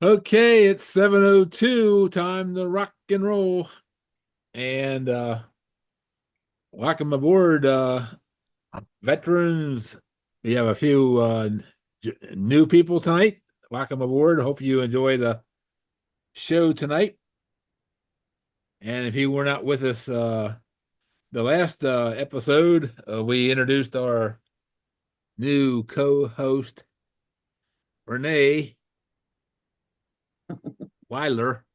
Okay, it's 7:02, time to rock and roll. And welcome aboard, veterans. We have a few new people tonight. Welcome aboard. Hope you enjoy the show tonight. And if you were not with us the last episode, we introduced our new co-host, Renee Weiler.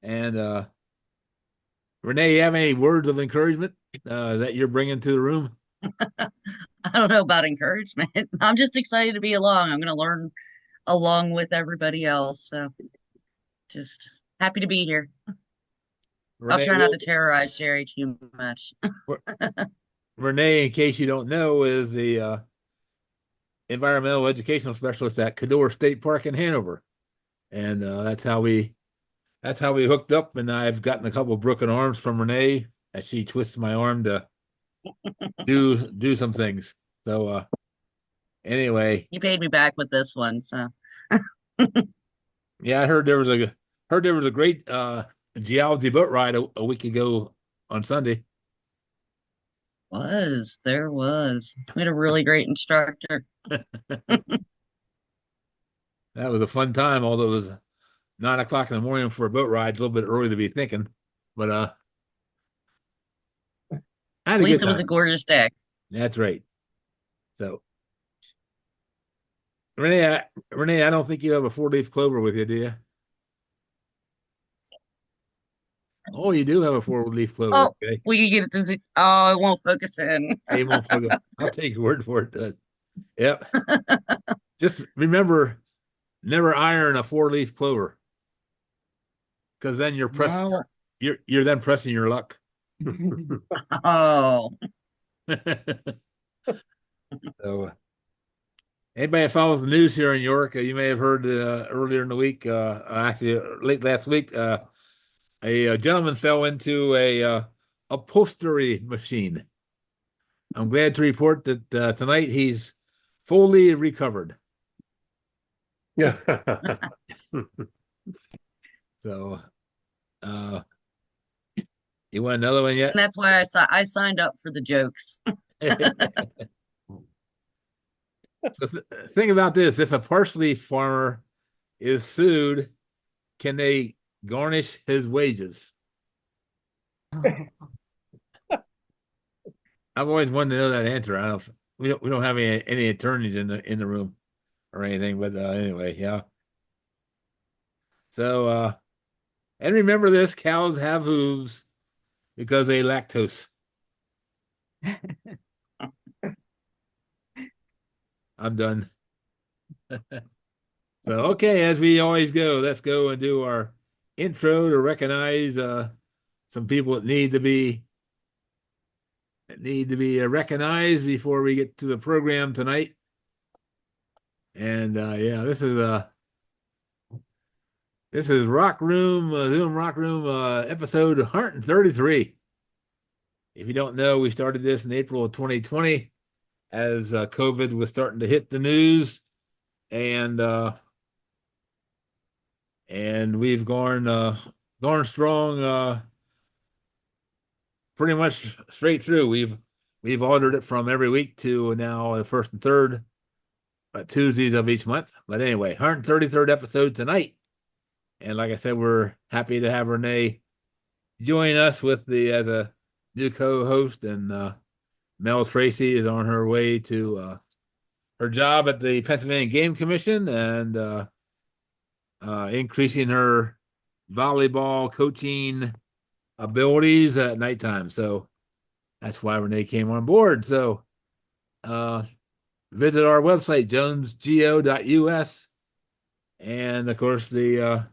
And Renee, you have any words of encouragement that you're bringing to the room? I don't know about encouragement. I'm just excited to be along. I'm going to learn along with everybody else. So just happy to be here. I'll Renee try not will to terrorize Jerry too much. Renee, in case you don't know, is the environmental educational specialist at Cador State Park in Hanover, and that's how we hooked up. And I've gotten a couple of broken arms from Renee as she twists my arm to do some things. So anyway, You paid me back with this one, so yeah, I heard there was a great geology boat ride a week ago on Sunday. there was. We had a really great instructor. That was a fun time, although it was 9 o'clock in the morning for a boat ride. It's a little bit early to be thinking, but I had At a good least it was a time. gorgeous day. That's right. So, Renee, I don't think you have a four-leaf clover with you, do you? Oh, you do have a four-leaf clover. Oh, Okay. we could get it. Oh, it won't focus in. Hey, won't forget. I'll take your word for it. Yep. Just remember, never iron a four-leaf clover because then No. you're then pressing your luck. Oh, So, anybody that follows the news here in York, you may have heard earlier in the week, actually late last week, a gentleman fell into a upholstery machine. I'm glad to report that tonight he's fully recovered. Yeah. So, uh, you want another one yet? that's why I signed up for the jokes. So think about this: if a parsley farmer is sued, can they garnish his wages? I've always wanted to know that answer. I don't. We don't have any attorneys in the room or anything, but anyway, yeah. So and remember this: cows have hooves because they lactose. I'm done. So okay, as we always go, let's go and do our intro to recognize some people that need to be recognized before we get to the program tonight. And yeah, this is Rock Room Zoom Rock Room episode 133. If you don't know, we started this in April of 2020 as COVID was starting to hit the news, and we've gone strong pretty much straight through. We've ordered it from every week to now the first and third Tuesdays of each month. But anyway, 133rd episode tonight. And like I said, we're happy to have Renee join us with the as a new co-host, and Mel Tracy is on her way to her job at the Pennsylvania Game Commission, and increasing her volleyball coaching abilities at nighttime. So that's why Renee came on board. So uh, visit our website, jonesgo.us. And of course, the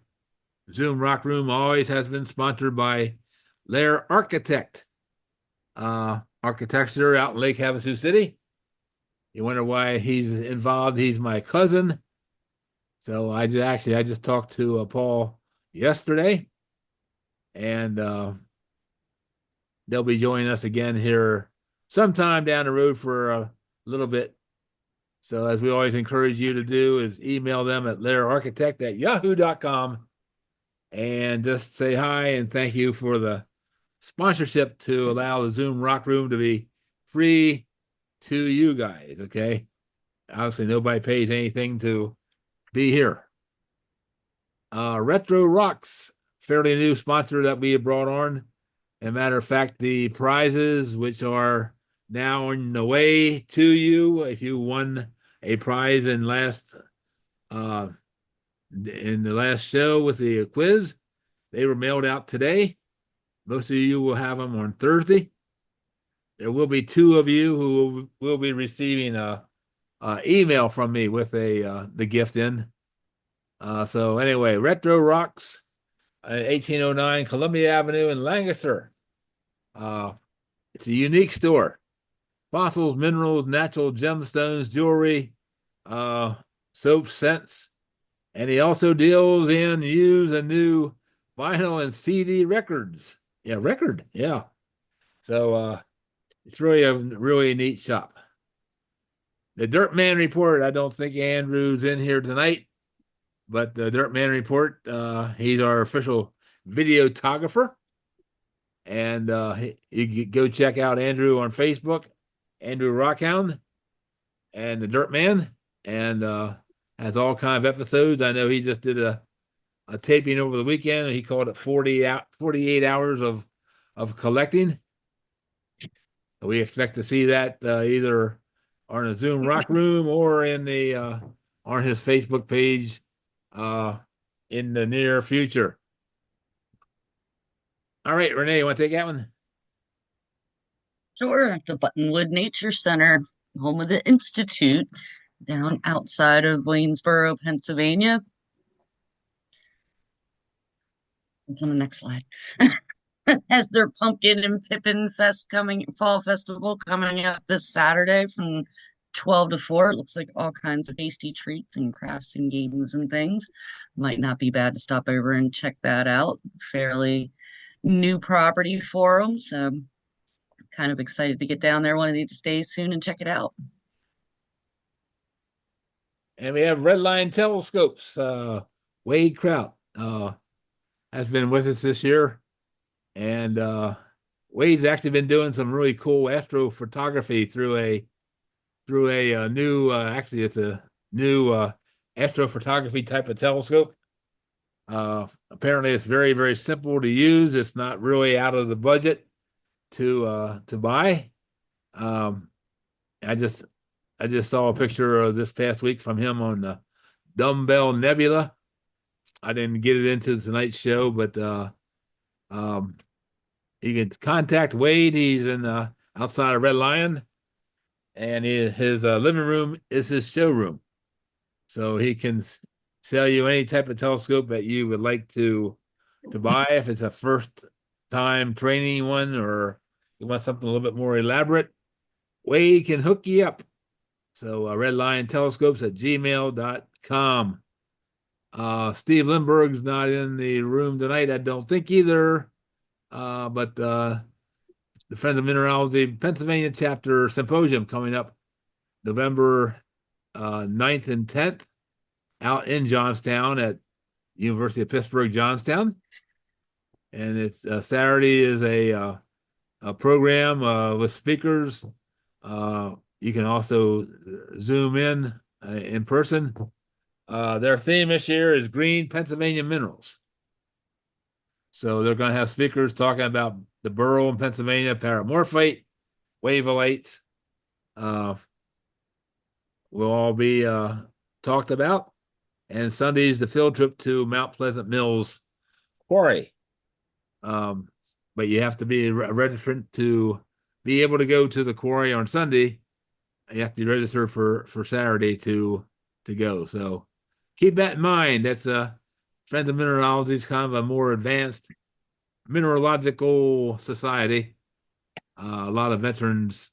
Zoom Rock Room always has been sponsored by Lair Architect, architecture out in Lake Havasu City. You wonder why he's involved? He's my cousin. So I just talked to Paul yesterday, and they'll be joining us again here sometime down the road for a little bit. So as we always encourage you to do is email them at lairarchitect@yahoo.com and just say hi and thank you for the sponsorship to allow the Zoom Rock Room to be free to you guys. Okay. Obviously, nobody pays anything to be here. Retro Rocks, fairly new sponsor that we have brought on. As a matter of fact, the prizes, which are now on the way to you, if you won a prize in the last show with the quiz, they were mailed out today. Most of you will have them on Thursday. There will be two of you who will be receiving a email from me with the gift in. So anyway, Retro Rocks, 1809 Columbia Avenue in Lancaster. It's a unique store. Fossils, minerals, natural gemstones, jewelry, soap, scents. And he also deals in used and new vinyl and CD records. Yeah, record. Yeah. So it's really a really neat shop. The Dirt Man Report, I don't think Andrew's in here tonight, but the Dirt Man Report, he's our official videographer. And you can go check out Andrew on Facebook, Andrew Rockhound, and the Dirt Man, and has all kinds of episodes. I know he just did a taping over the weekend. He called it 48 hours of collecting. We expect to see that either on a Zoom Rock Room or in the on his Facebook page in the near future. All right, Renee, you want to take that one? Sure, the Buttonwood Nature Center, home of the Institute, down outside of Waynesboro, Pennsylvania. It's on the next slide. Has their Pumpkin and Pippin Fall Festival coming up this Saturday from 12 to 4. It looks like all kinds of tasty treats and crafts and games and things. Might not be bad to stop over and check that out. Fairly new property for them, so kind of excited to get down there one of these days soon and check it out. And we have Redline Telescopes. Wade Kraut has been with us this year. And Wade's actually been doing some really cool astrophotography through a new actually it's a new astrophotography type of telescope. Apparently it's very, very simple to use. It's not really out of the budget to buy. I just saw a picture this past week from him on the Dumbbell Nebula. I didn't get it into tonight's show, but you can contact Wade. He's in outside of Red Lion, and his living room is his showroom. So he can sell you any type of telescope that you would like to buy. If it's a first time training one or you want something a little bit more elaborate, Wade can hook you up. So Red Lion Telescopes at gmail.com. Steve Lindbergh's not in the room tonight, I don't think either. But the Friends of Mineralogy Pennsylvania chapter symposium coming up November 9th and 10th out in Johnstown at University of Pittsburgh, Johnstown. And it's Saturday is a program with speakers. You can also Zoom in person. Their theme this year is Green Pennsylvania Minerals. So they're going to have speakers talking about the beryl in Pennsylvania, paramorphite, wavelites. Will all be talked about. And Sunday's the field trip to Mount Pleasant Mills Quarry. But you have to be a registrant to be able to go to the quarry on Sunday. You have to be registered for Saturday to go. So keep that in mind. That's Friends of Mineralogy is kind of a more advanced mineralogical society. A lot of veterans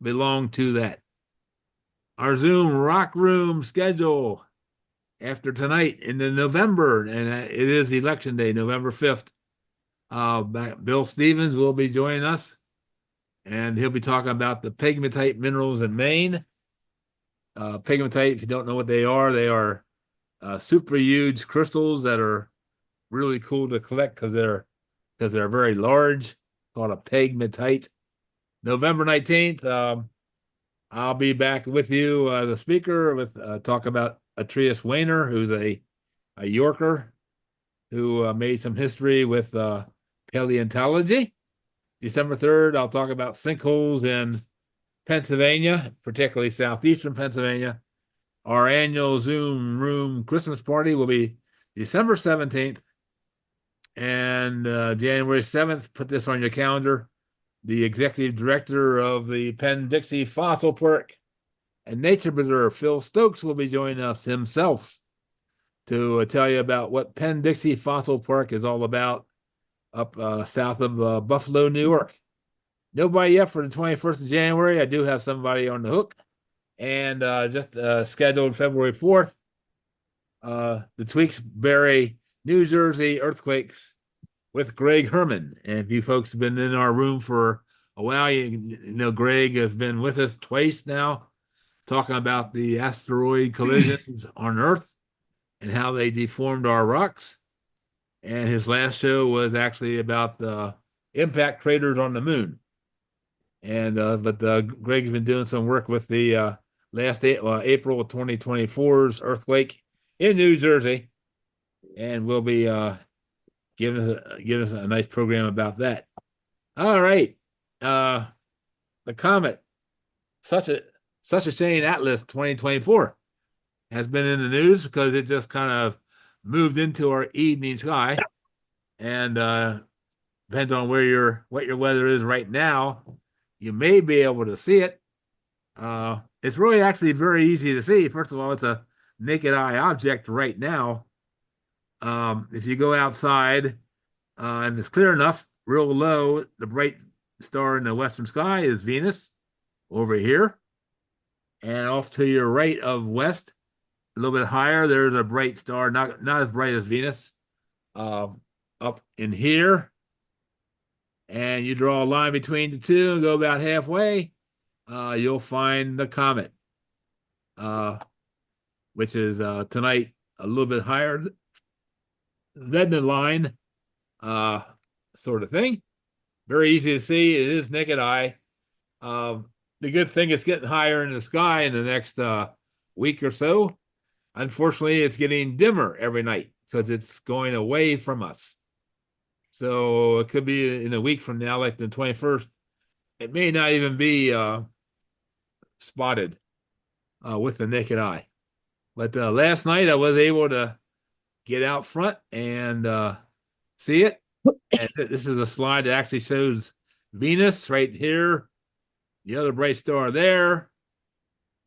belong to that. Our Zoom Rock Room schedule after tonight in the November, and it is election day, November 5th. Bill Stevens will be joining us, and he'll be talking about the pegmatite minerals in Maine. Pegmatite, if you don't know what they are super huge crystals that are really cool to collect because they're very large, called a pegmatite. November 19th, I'll be back with you, the speaker, with talk about Atreus Wainer, who's a Yorker who made some history with paleontology. December 3rd, I'll talk about sinkholes in Pennsylvania, particularly southeastern Pennsylvania. Our annual Zoom room Christmas party will be December 17th. And January 7th, put this on your calendar. The executive director of the Penn-Dixie Fossil Park and Nature Preserve, Phil Stokes, will be joining us himself to tell you about what Penn-Dixie Fossil Park is all about up south of Buffalo, New York. Nobody yet for the 21st of January. I do have somebody on the hook. And just scheduled February 4th, the Tewksbury, New Jersey earthquakes with Greg Herman. And if you folks have been in our room for a while, you know Greg has been with us twice now, talking about the asteroid collisions on Earth and how they deformed our rocks. And his last show was actually about the impact craters on the moon. And but Greg's been doing some work with the April of 2024's earthquake in New Jersey, and we'll be give us a nice program about that. All right, the comet, such a shane Atlas 2024 has been in the news because it just kind of moved into our evening sky, and depends on what your weather is right now. You may be able to see it. It's really actually very easy to see. First of all, it's a naked eye object right now. If you go outside and it's clear enough, real low, the bright star in the western sky is Venus over here. And off to your right of west, a little bit higher, there's a bright star, not as bright as Venus, up in here. And you draw a line between the two and go about halfway, you'll find the comet, which is tonight a little bit higher than the line, sort of thing. Very easy to see. It is naked eye. The good thing is getting higher in the sky in the next week or so. Unfortunately, it's getting dimmer every night because it's going away from us. So it could be in a week from now, like the 21st. It may not even be spotted with the naked eye. But last night I was able to get out front and see it. And this is a slide that actually shows Venus right here, the other bright star there.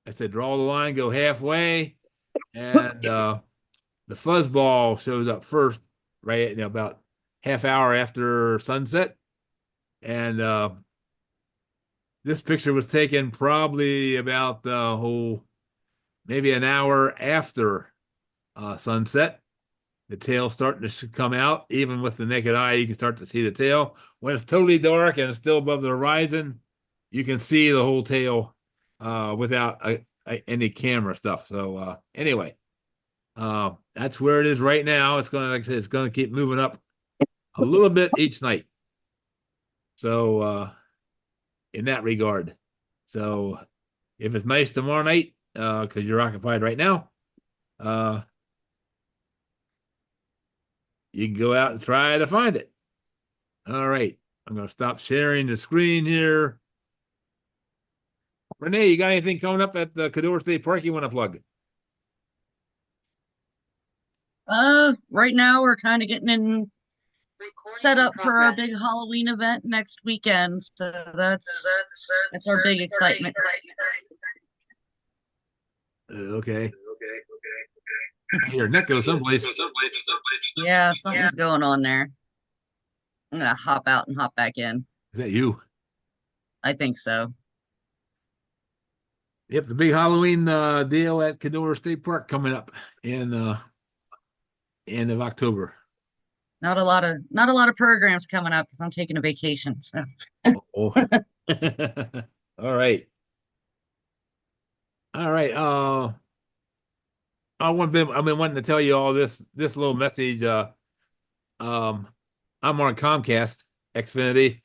I said, draw the line, go halfway. And the fuzzball shows up first, right about half hour after sunset. And this picture was taken probably about maybe an hour after sunset. The tail starting to come out. Even with the naked eye, you can start to see the tail. When it's totally dark and it's still above the horizon, you can see the whole tail without any camera stuff. So anyway, that's where it is right now. It's going to, like I said, it's going to keep moving up a little bit each night. So in that regard, so if it's nice tomorrow night, because you're occupied right now, you can go out and try to find it. All right, I'm going to stop sharing the screen here. Renee, you got anything coming up at the Cador State Park you want to plug? Right now we're kind of getting in set up for our big Halloween event next weekend. So that's our big excitement. Okay. Your neck goes someplace. Yeah, something's going on there. I'm gonna hop out and hop back in. Is that you? I think so. Yep, the big Halloween deal at Cador State Park coming up in end of October. Not a lot of programs coming up because I'm taking a vacation. So. Oh. All right. All right. I've been wanting to tell you all this little message. Um, I'm on Comcast Xfinity,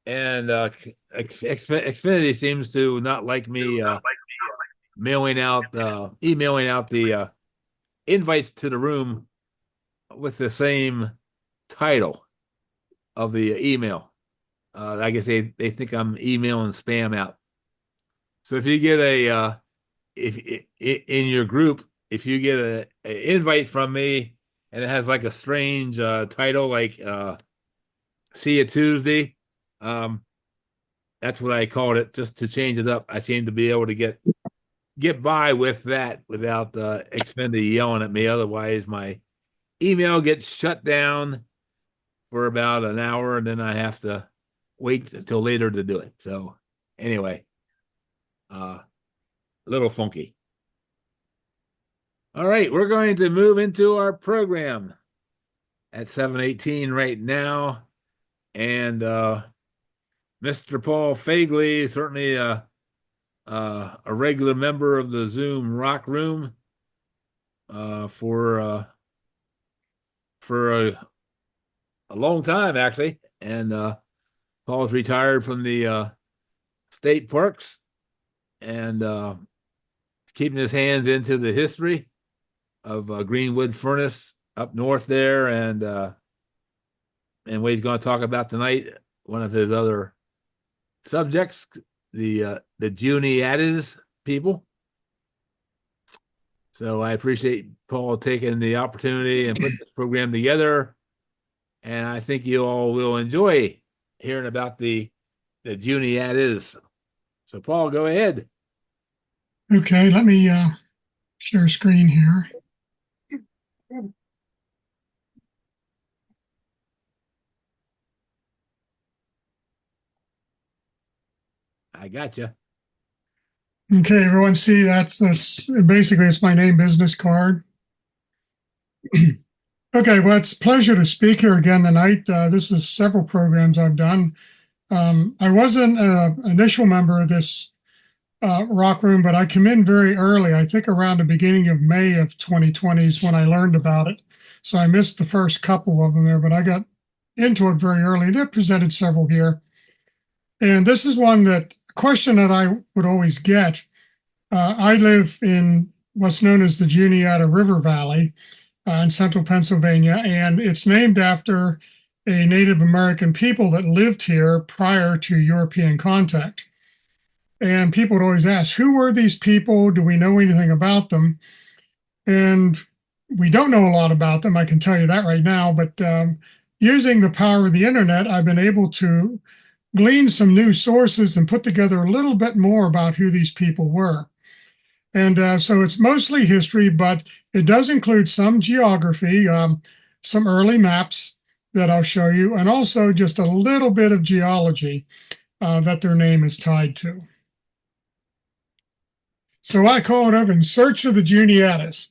and Xfinity seems to not like me emailing out the invites to the room with the same title of the email. I guess they think I'm emailing spam out. So if you get if in your group, if you get a invite from me and it has like a strange title like "See You Tuesday," um, that's what I called it, just to change it up. I seem to be able to get by with that without Xfinity yelling at me. Otherwise, my email gets shut down for about an hour, and then I have to wait until later to do it. So anyway, a little funky. All right, we're going to move into our program at 7:18 right now, and Mr. Paul Fagley is certainly a regular member of the Zoom Rock Room for a long time actually, and Paul's retired from the state parks and keeping his hands into the history of Greenwood Furnace up north there, and what he's going to talk about tonight, one of his other subjects, the Juniatas people. So I appreciate Paul taking the opportunity and putting this program together, and I think you all will enjoy hearing about the Juniatas. So Paul, go ahead. Okay, let me share screen here. I got you. Okay, everyone see that's basically it's my name business card. Okay, well, it's a pleasure to speak here again tonight. This is several programs I've done. I wasn't an initial member of this rock room, but I came in very early. I think around the beginning of May of 2020 is when I learned about it. So I missed the first couple of them there, but I got into it very early and it presented several here. And this is a question that I would always get. I live in what's known as the Juniata River Valley in central Pennsylvania, and it's named after a Native American people that lived here prior to European contact. And people would always ask, who were these people? Do we know anything about them? And we don't know a lot about them, I can tell you that right now, but using the power of the internet, I've been able to glean some new sources and put together a little bit more about who these people were. And so it's mostly history, but it does include some geography, some early maps that I'll show you, and also just a little bit of geology that their name is tied to. So I call it over In Search of the Juniatas.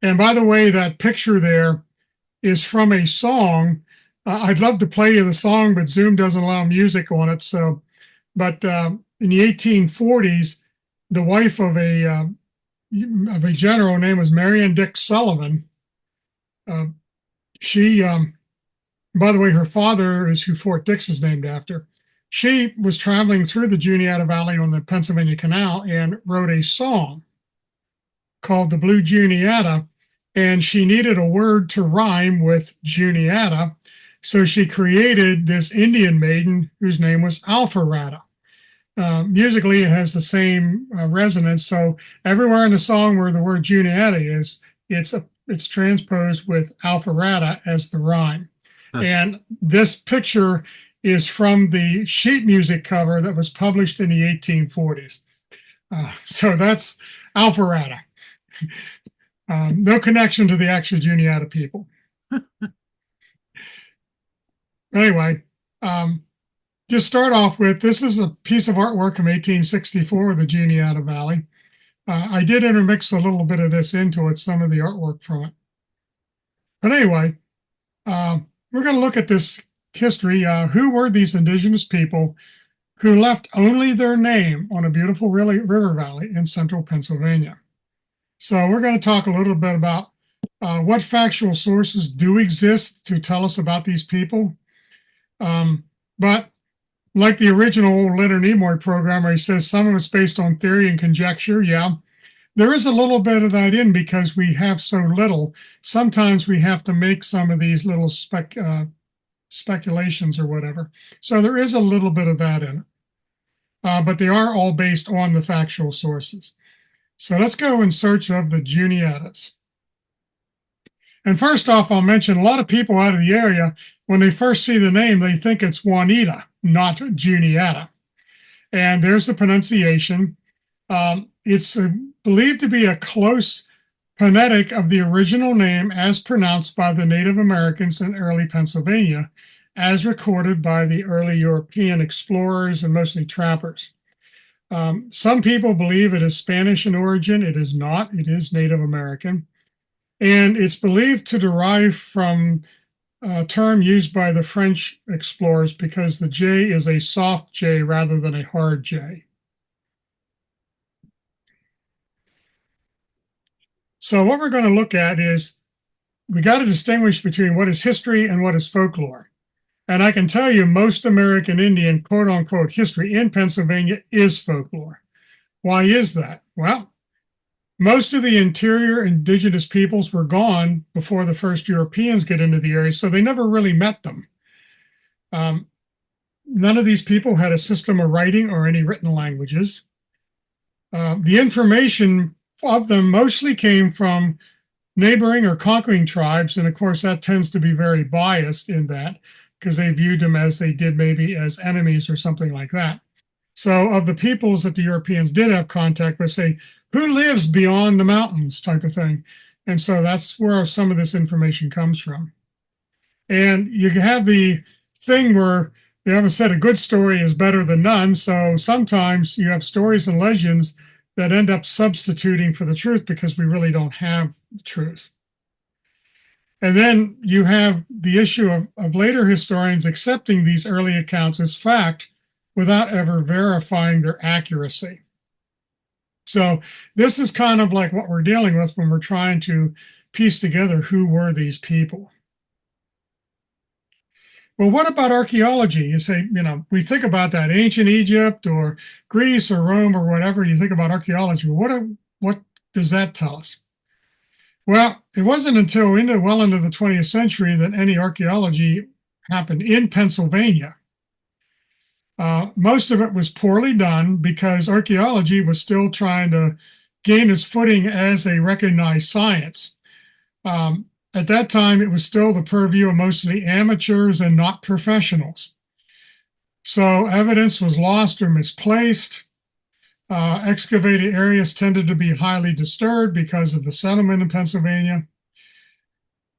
And by the way, that picture there is from a song. I'd love to play you the song, but Zoom doesn't allow music on it. So, but in the 1840s, the wife of a general named was Marion Dick Sullivan. She, by the way, her father is who Fort Dix is named after. She was traveling through the Juniata Valley on the Pennsylvania Canal and wrote a song called The Blue Juniata, and she needed a word to rhyme with Juniata, so she created this Indian maiden whose name was Alpharetta. Musically, it has the same resonance, so everywhere in the song where the word Juniata is, it's transposed with Alpharetta as the rhyme. Huh. And this picture is from the sheet music cover that was published in the 1840s. So that's Alpharetta. No connection to the actual Juniata people. Anyway, just start off with, this is a piece of artwork from 1864 of the Juniata Valley. I did intermix a little bit of this into it, some of the artwork from it. But anyway, we're going to look at this history. Who were these indigenous people who left only their name on a beautiful river valley in central Pennsylvania. So we're going to talk a little bit about what factual sources do exist to tell us about these people. But like the original Leonard Nimoy program, where he says some of it's based on theory and conjecture, yeah, there is a little bit of that in because we have so little. Sometimes we have to make some of these little speculations or whatever. So there is a little bit of that in it. But they are all based on the factual sources. So let's go in search of the Juniatas. And first off, I'll mention a lot of people out of the area, when they first see the name, they think it's Juanita, not Juniata. And there's the pronunciation. It's believed to be a close phonetic of the original name as pronounced by the Native Americans in early Pennsylvania, as recorded by the early European explorers and mostly trappers. Some people believe it is Spanish in origin. It is not. It is Native American. And it's believed to derive from a term used by the French explorers because the J is a soft J rather than a hard J. So what we're going to look at is we got to distinguish between what is history and what is folklore. And I can tell you most American Indian quote unquote history in Pennsylvania is folklore. Why is that? Well, most of the interior indigenous peoples were gone before the first Europeans get into the area, so they never really met them. None of these people had a system of writing or any written languages. The information of them mostly came from neighboring or conquering tribes, and of course that tends to be very biased in that because they viewed them as they did maybe as enemies or something like that. So of the peoples that the Europeans did have contact with, say, who lives beyond the mountains type of thing. And so that's where some of this information comes from. And you have the thing where they haven't said a good story is better than none. So sometimes you have stories and legends that end up substituting for the truth because we really don't have the truth. And then you have the issue of later historians accepting these early accounts as fact without ever verifying their accuracy. So this is kind of like what we're dealing with when we're trying to piece together who were these people. Well, what about archaeology? You say, we think about that ancient Egypt or Greece or Rome or whatever, you think about archaeology. What does that tell us? Well, it wasn't until well into the 20th century that any archaeology happened in Pennsylvania. Most of it was poorly done because archaeology was still trying to gain its footing as a recognized science. At that time, it was still the purview of mostly amateurs and not professionals. So evidence was lost or misplaced. Excavated areas tended to be highly disturbed because of the settlement in Pennsylvania.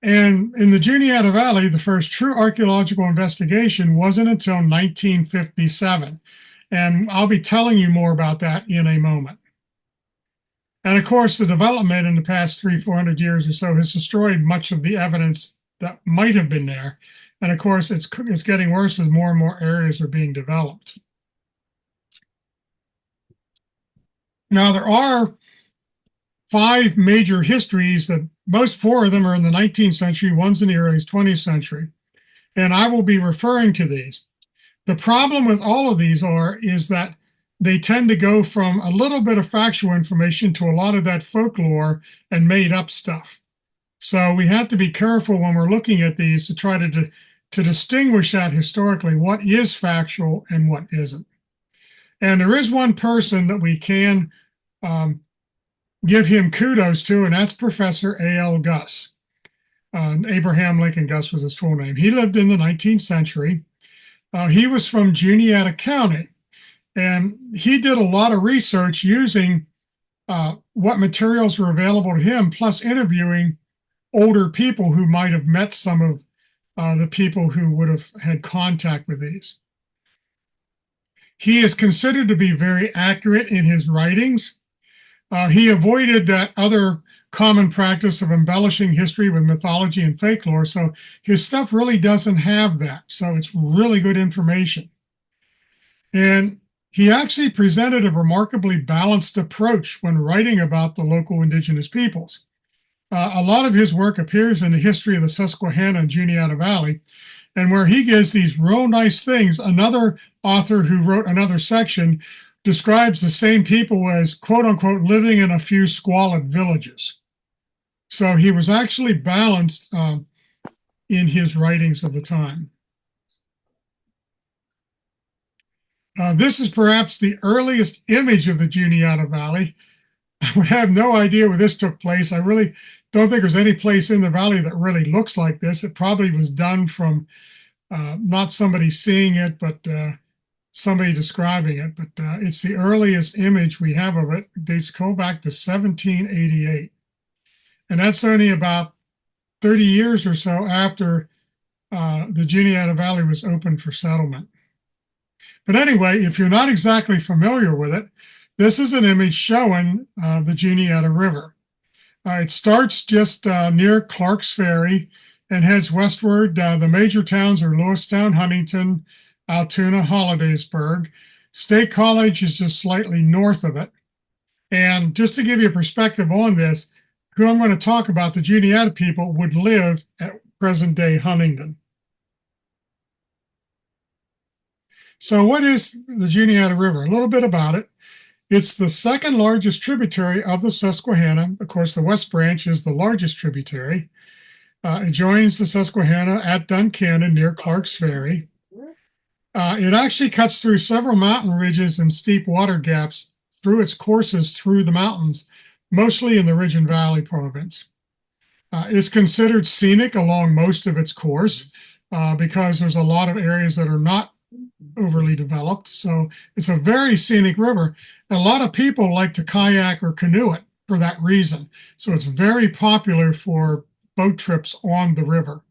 And in the Juniata Valley, the first true archaeological investigation wasn't until 1957. And I'll be telling you more about that in a moment. And of course, the development in the past 300-400 years or so has destroyed much of the evidence that might have been there. And of course, it's getting worse as more and more areas are being developed. Now, there are 5 major histories that most 4 of them are in the 19th century, one's in the early 20th century. And I will be referring to these. The problem with all of these is that they tend to go from a little bit of factual information to a lot of that folklore and made up stuff. So we have to be careful when we're looking at these to try to distinguish that historically, what is factual and what isn't. And there is one person that we can give him kudos to, and that's Professor A.L. Guss. Abraham Lincoln Guss was his full name. He lived in the 19th century. He was from Juniata County, and he did a lot of research using what materials were available to him, plus interviewing older people who might have met some of the people who would have had contact with these. He is considered to be very accurate in his writings. He avoided that other common practice of embellishing history with mythology and folklore, so his stuff really doesn't have that. So it's really good information. And he actually presented a remarkably balanced approach when writing about the local indigenous peoples. A lot of his work appears in the history of the Susquehanna and Juniata Valley, and where he gives these real nice things, another author who wrote another section describes the same people as, quote unquote, living in a few squalid villages. So he was actually balanced in his writings of the time. This is perhaps the earliest image of the Juniata Valley. I would have no idea where this took place. I really don't think there's any place in the valley that really looks like this. It probably was done from not somebody seeing it, but somebody describing it. But it's the earliest image we have of it. It dates go back to 1788. And that's only about 30 years or so after the Juniata Valley was open for settlement. But anyway, if you're not exactly familiar with it, this is an image showing the Juniata River. It starts just near Clark's Ferry and heads westward. The major towns are Lewistown, Huntington, Altoona, Hollidaysburg. State College is just slightly north of it. And just to give you a perspective on this, who I'm going to talk about, the Juniata people, would live at present-day Huntington. So what is the Juniata River? A little bit about it. It's the second largest tributary of the Susquehanna. Of course, the West Branch is the largest tributary. It joins the Susquehanna at Duncannon near Clark's Ferry. It actually cuts through several mountain ridges and steep water gaps through its courses through the mountains, mostly in the Ridge and Valley province. It's considered scenic along most of its course because there's a lot of areas that are not overly developed. So it's a very scenic river. A lot of people like to kayak or canoe it for that reason. So it's very popular for boat trips on the river.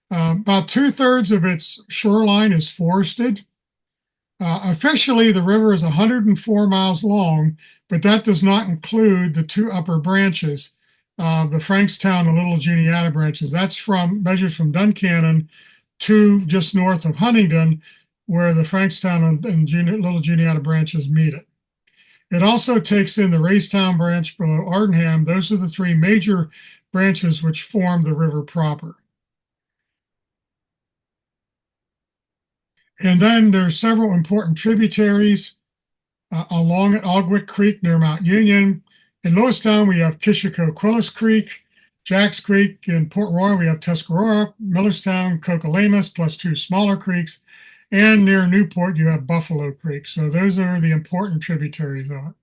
About 2/3 of its shoreline is forested. Officially, the river is 104 miles long, but that does not include the two upper branches, the Frankstown and Little Juniata branches. That's measures from Duncannon to just north of Huntington, where the Frankstown and Little Juniata branches meet it. It also takes in the Raystown branch below Ardenham. Those are the three major branches which form the river proper. And then there's several important tributaries along at Ogwick Creek near Mount Union. In Lewistown, we have Kishiko-Quillis Creek. Jacks Creek. In Port Royal, we have Tuscarora, Millerstown, Cocalemus, plus two smaller creeks. And near Newport, you have Buffalo Creek. So those are the important tributaries of it.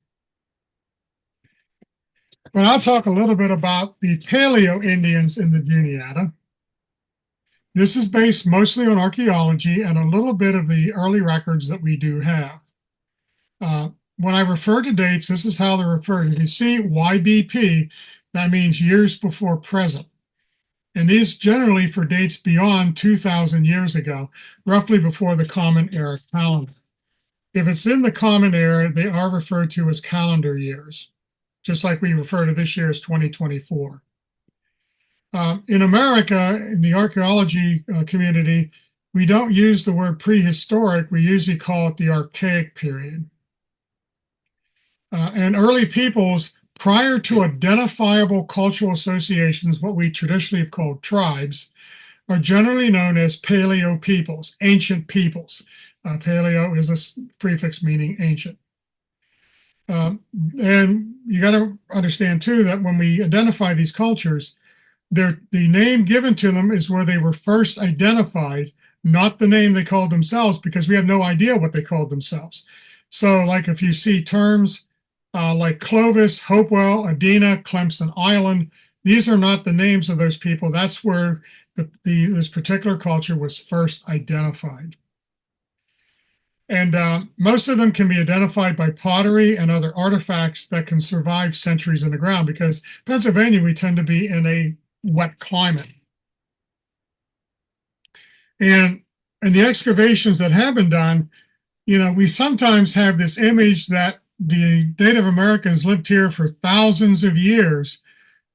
But I'll talk a little bit about the Paleo Indians in the Juniata. This is based mostly on archaeology and a little bit of the early records that we do have. When I refer to dates, this is how they're referred. If you see YBP, that means years before present. And these generally for dates beyond 2,000 years ago, roughly before the Common Era calendar. If it's in the Common Era, they are referred to as calendar years, just like we refer to this year as 2024. In America, in the archaeology community, we don't use the word prehistoric. We usually call it the Archaic period. And early peoples, prior to identifiable cultural associations, what we traditionally have called tribes, are generally known as Paleo peoples, ancient peoples. Paleo is a prefix meaning ancient. And you got to understand, too, that when we identify these cultures, the name given to them is where they were first identified, not the name they called themselves, because we have no idea what they called themselves. So, like if you see terms like Clovis, Hopewell, Adena, Clemson Island, these are not the names of those people. That's where this particular culture was first identified. And most of them can be identified by pottery and other artifacts that can survive centuries in the ground, because Pennsylvania, we tend to be in a wet climate. And in the excavations that have been done, we sometimes have this image that the Native Americans lived here for thousands of years,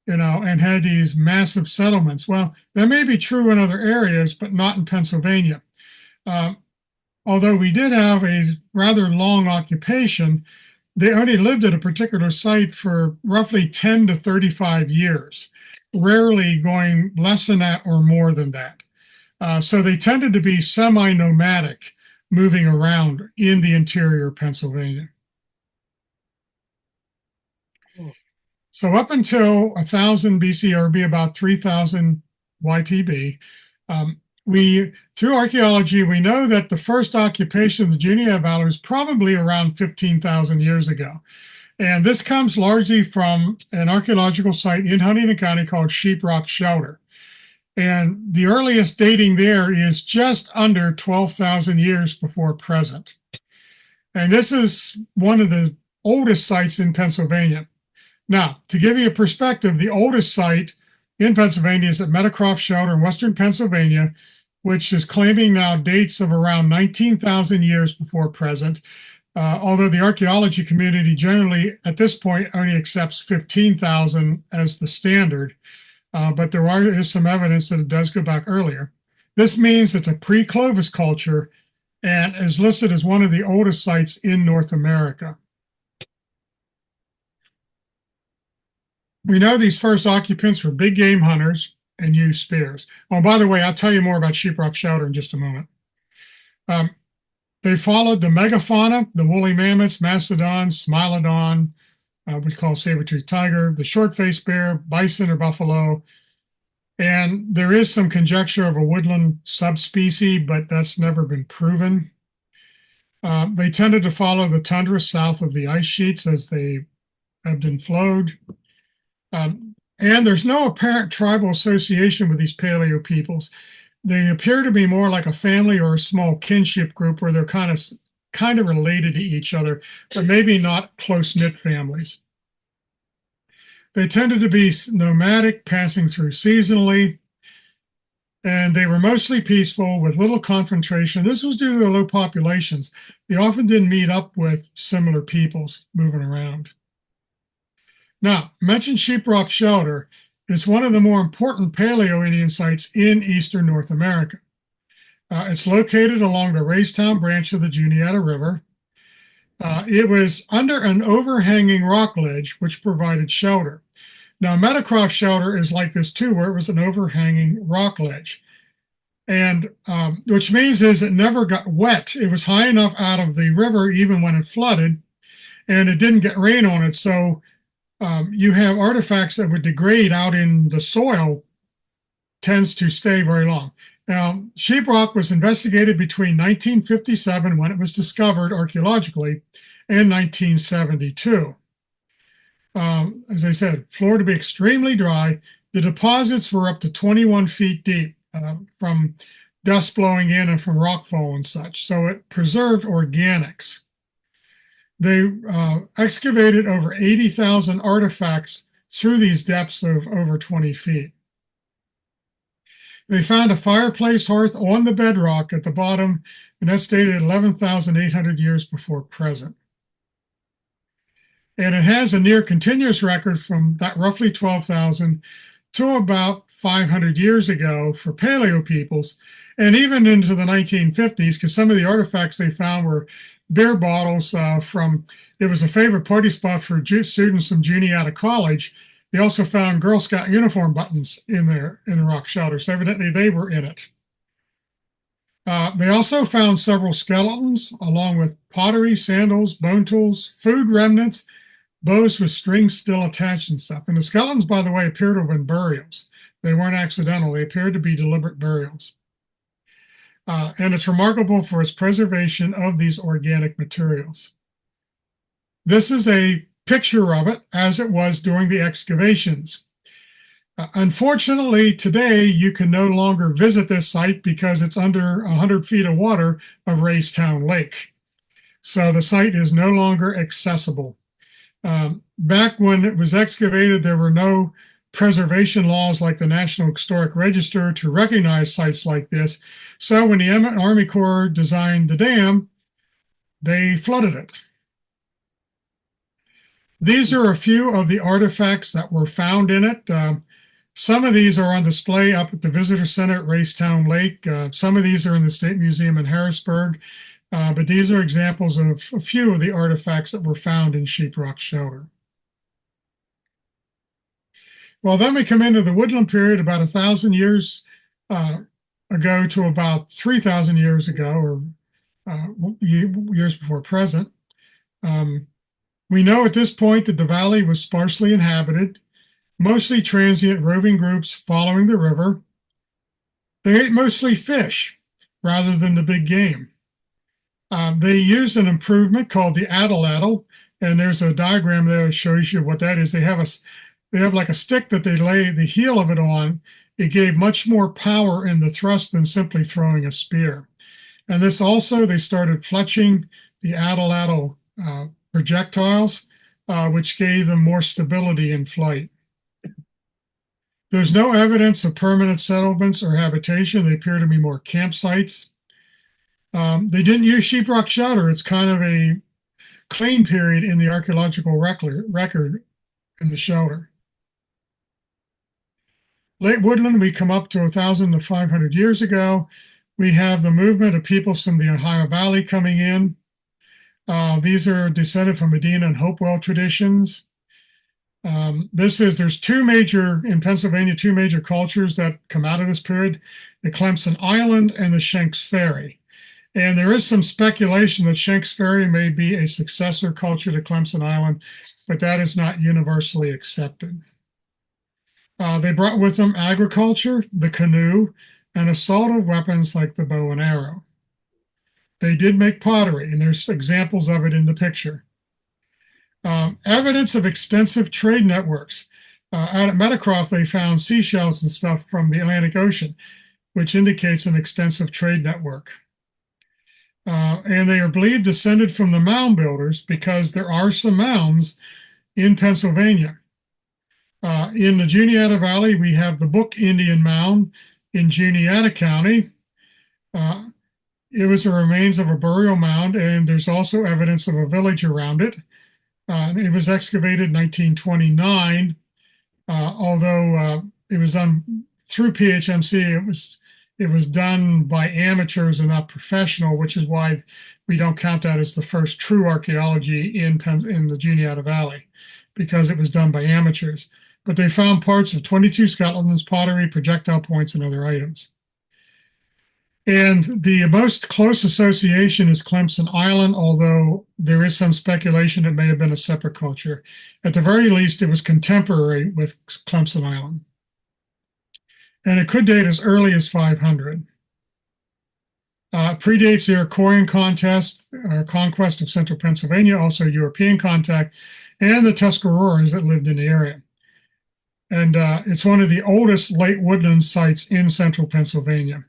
and had these massive settlements. Well, that may be true in other areas, but not in Pennsylvania. although we did have a rather long occupation, they only lived at a particular site for roughly 10 to 35 years, rarely going less than that or more than that. So they tended to be semi-nomadic, moving around in the interior of Pennsylvania. So up until 1000 BC, or be about 3000 YPB, through archaeology, we know that the first occupation of the Juniata Valley was probably around 15,000 years ago. And this comes largely from an archaeological site in Huntingdon County called Sheeprock Shelter. And the earliest dating there is just under 12,000 years before present. And this is one of the oldest sites in Pennsylvania. Now, to give you a perspective, the oldest site in Pennsylvania is at Meadowcroft Shelter in western Pennsylvania, which is claiming now dates of around 19,000 years before present, although the archaeology community generally at this point only accepts 15,000 as the standard. But there is some evidence that it does go back earlier. This means it's a pre-Clovis culture and is listed as one of the oldest sites in North America. We know these first occupants were big game hunters and used spears. Oh, by the way, I'll tell you more about Sheeprock Shelter in just a moment. They followed the megafauna, the woolly mammoths, mastodons, smilodon, we call saber-toothed tiger, the short-faced bear, bison or buffalo. And there is some conjecture of a woodland subspecies, but that's never been proven. They tended to follow the tundra south of the ice sheets as they ebbed and flowed. And there's no apparent tribal association with these paleo peoples. They appear to be more like a family or a small kinship group where they're kind of related to each other, but maybe not close-knit families. They tended to be nomadic, passing through seasonally, and they were mostly peaceful with little confrontation. This was due to the low populations. They often didn't meet up with similar peoples moving around. Now, mentioned Sheeprock Shelter. It's one of the more important Paleo-Indian sites in eastern North America. It's located along the Raystown branch of the Juniata River. It was under an overhanging rock ledge, which provided shelter. Now, Meadowcroft Shelter is like this too, where it was an overhanging rock ledge. And which means is it never got wet. It was high enough out of the river even when it flooded, and it didn't get rain on it. So you have artifacts that would degrade out in the soil, tends to stay very long. Now, Sheeprock was investigated between 1957, when it was discovered archaeologically, and 1972. As I said, floor to be extremely dry. The deposits were up to 21 feet deep from dust blowing in and from rockfall and such. So it preserved organics. They excavated over 80,000 artifacts through these depths of over 20 feet. They found a fireplace hearth on the bedrock at the bottom, and that's dated 11,800 years before present. And it has a near continuous record from that roughly 12,000 to about 500 years ago for paleo peoples, and even into the 1950s, because some of the artifacts they found were beer bottles it was a favorite party spot for students from Juniata College. They also found Girl Scout uniform buttons in the rock shelter, so evidently they were in it. They also found several skeletons, along with pottery, sandals, bone tools, food remnants, bows with strings still attached and stuff. And the skeletons, by the way, appear to have been burials. They weren't accidental. They appeared to be deliberate burials. And it's remarkable for its preservation of these organic materials. This is a picture of it as it was during the excavations. Unfortunately, today you can no longer visit this site because it's under 100 feet of water of Raystown Lake. So the site is no longer accessible. Back when it was excavated, there were no preservation laws like the National Historic Register to recognize sites like this. So when the Army Corps designed the dam, they flooded it. These are a few of the artifacts that were found in it. Some of these are on display up at the Visitor Center at Raystown Lake. Some of these are in the State Museum in Harrisburg. But these are examples of a few of the artifacts that were found in Sheeprock Shelter. Well, then we come into the woodland period about 1,000 years ago to about 3,000 years ago, or years before present. We know at this point that the valley was sparsely inhabited, mostly transient roving groups following the river. They ate mostly fish rather than the big game. They used an improvement called the atlatl, and there's a diagram there that shows you what that is. They have like a stick that they lay the heel of it on. It gave much more power in the thrust than simply throwing a spear. And this also, they started fletching the atlatl projectiles, which gave them more stability in flight. There's no evidence of permanent settlements or habitation. They appear to be more campsites. They didn't use sheeprock shelter. It's kind of a clean period in the archaeological record in the shelter. Late woodland, we come up to 1,000 to 500 years ago. We have the movement of peoples from the Ohio Valley coming in. These are descended from Medina and Hopewell traditions. There's two major cultures that come out of this period, the Clemson Island and the Shanks Ferry. And there is some speculation that Shanks Ferry may be a successor culture to Clemson Island, but that is not universally accepted. They brought with them agriculture, the canoe, and assaultive weapons like the bow and arrow. They did make pottery, and there's examples of it in the picture. Evidence of extensive trade networks. Out at Meadowcroft, they found seashells and stuff from the Atlantic Ocean, which indicates an extensive trade network. And they are believed descended from the mound builders because there are some mounds in Pennsylvania. In the Juniata Valley, we have the Book Indian Mound in Juniata County. It was the remains of a burial mound, and there's also evidence of a village around it. It was excavated in 1929, although it was done through PHMC. It was done by amateurs and not professional, which is why we don't count that as the first true archaeology in the Juniata Valley, because it was done by amateurs. But they found parts of 22 Scotland's pottery, projectile points, and other items. And the most close association is Clemson Island, although there is some speculation it may have been a separate culture. At the very least, it was contemporary with Clemson Island. And it could date as early as 500. Predates the Iroquoian conquest of central Pennsylvania, also European contact, and the Tuscaroras that lived in the area. And it's one of the oldest late woodland sites in central Pennsylvania.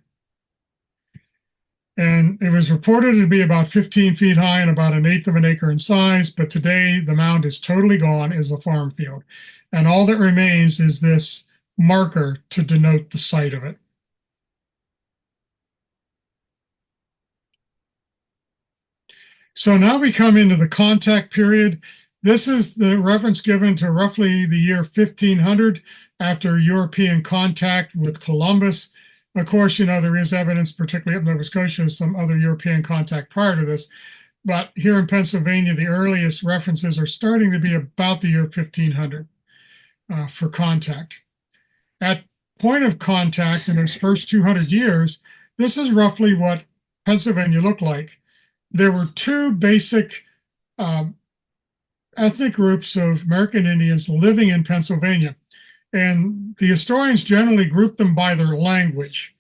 And it was reported to be about 15 feet high and about 1/8 of an acre in size, but today the mound is totally gone as a farm field. And all that remains is this marker to denote the site of it. So now we come into the contact period. This is the reference given to roughly the year 1500 after European contact with Columbus. Of course, there is evidence, particularly up in Nova Scotia, of some other European contact prior to this. But here in Pennsylvania, the earliest references are starting to be about the year 1500 for contact. At point of contact in its first 200 years, this is roughly what Pennsylvania looked like. There were two basic ethnic groups of American Indians living in Pennsylvania. And the historians generally group them by their language.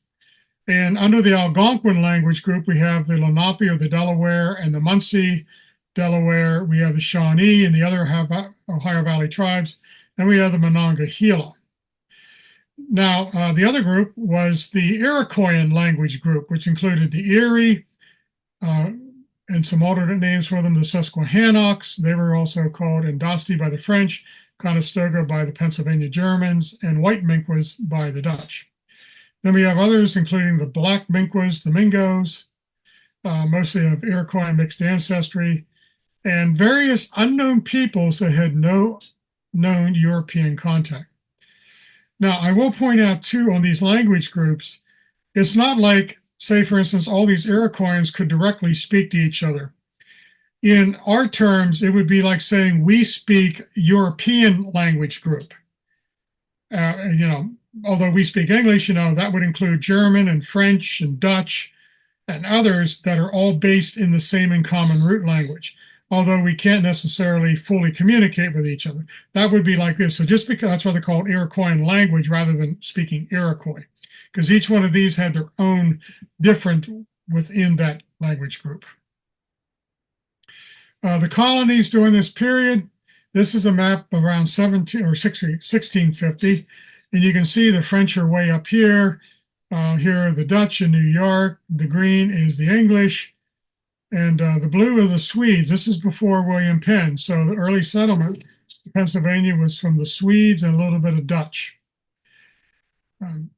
And under the Algonquin language group, we have the Lenape or the Delaware and the Munsee Delaware. We have the Shawnee and the other Ohio Valley tribes. And we have the Monongahela. Now, the other group was the Iroquoian language group, which included the Erie and some alternate names for them, the Susquehannocks. They were also called Endasti by the French, Conestoga by the Pennsylvania Germans, and White Minquas by the Dutch. Then we have others, including the Black Minquas, the Mingos, mostly of Iroquois mixed ancestry, and various unknown peoples that had no known European contact. Now, I will point out, too, on these language groups, it's not like say, for instance, all these Iroquois could directly speak to each other. In our terms, it would be like saying we speak European language group. Although we speak English, that would include German and French and Dutch and others that are all based in the same and common root language, although we can't necessarily fully communicate with each other. That would be like this. So just because that's why they're called Iroquois language rather than speaking Iroquois, because each one of these had their own different within that language group. The colonies during this period, this is a map around 1650, and you can see the French are way up here. Here are the Dutch in New York. The green is the English, and the blue are the Swedes. This is before William Penn, so the early settlement in Pennsylvania was from the Swedes and a little bit of Dutch and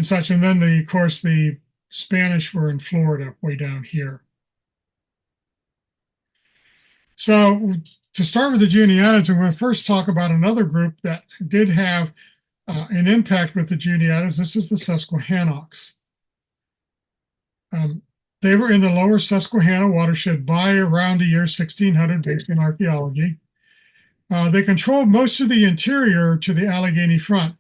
such. And then, of course, the Spanish were in Florida, way down here. So to start with the Juniatas, I'm going to first talk about another group that did have an impact with the Juniatas. This is the Susquehannocks. They were in the lower Susquehanna watershed by around the year 1600 based on archaeology. They controlled most of the interior to the Allegheny front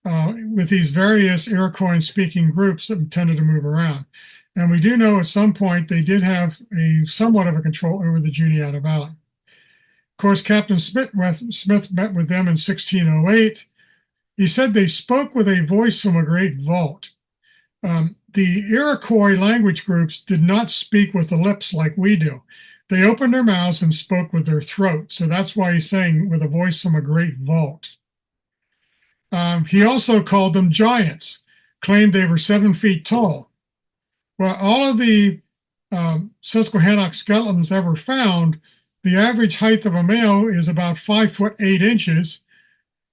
with these various Iroquois-speaking groups that tended to move around. And we do know at some point they did have somewhat of a control over the Juniata Valley. Of course, Captain Smith met with them in 1608. He said they spoke with a voice from a great vault. The Iroquois language groups did not speak with the lips like we do. They opened their mouths and spoke with their throat. So that's why he's saying with a voice from a great vault. He also called them giants, claimed they were 7 feet tall. Well, all of the Susquehannock skeletons ever found, the average height of a male is about 5'8",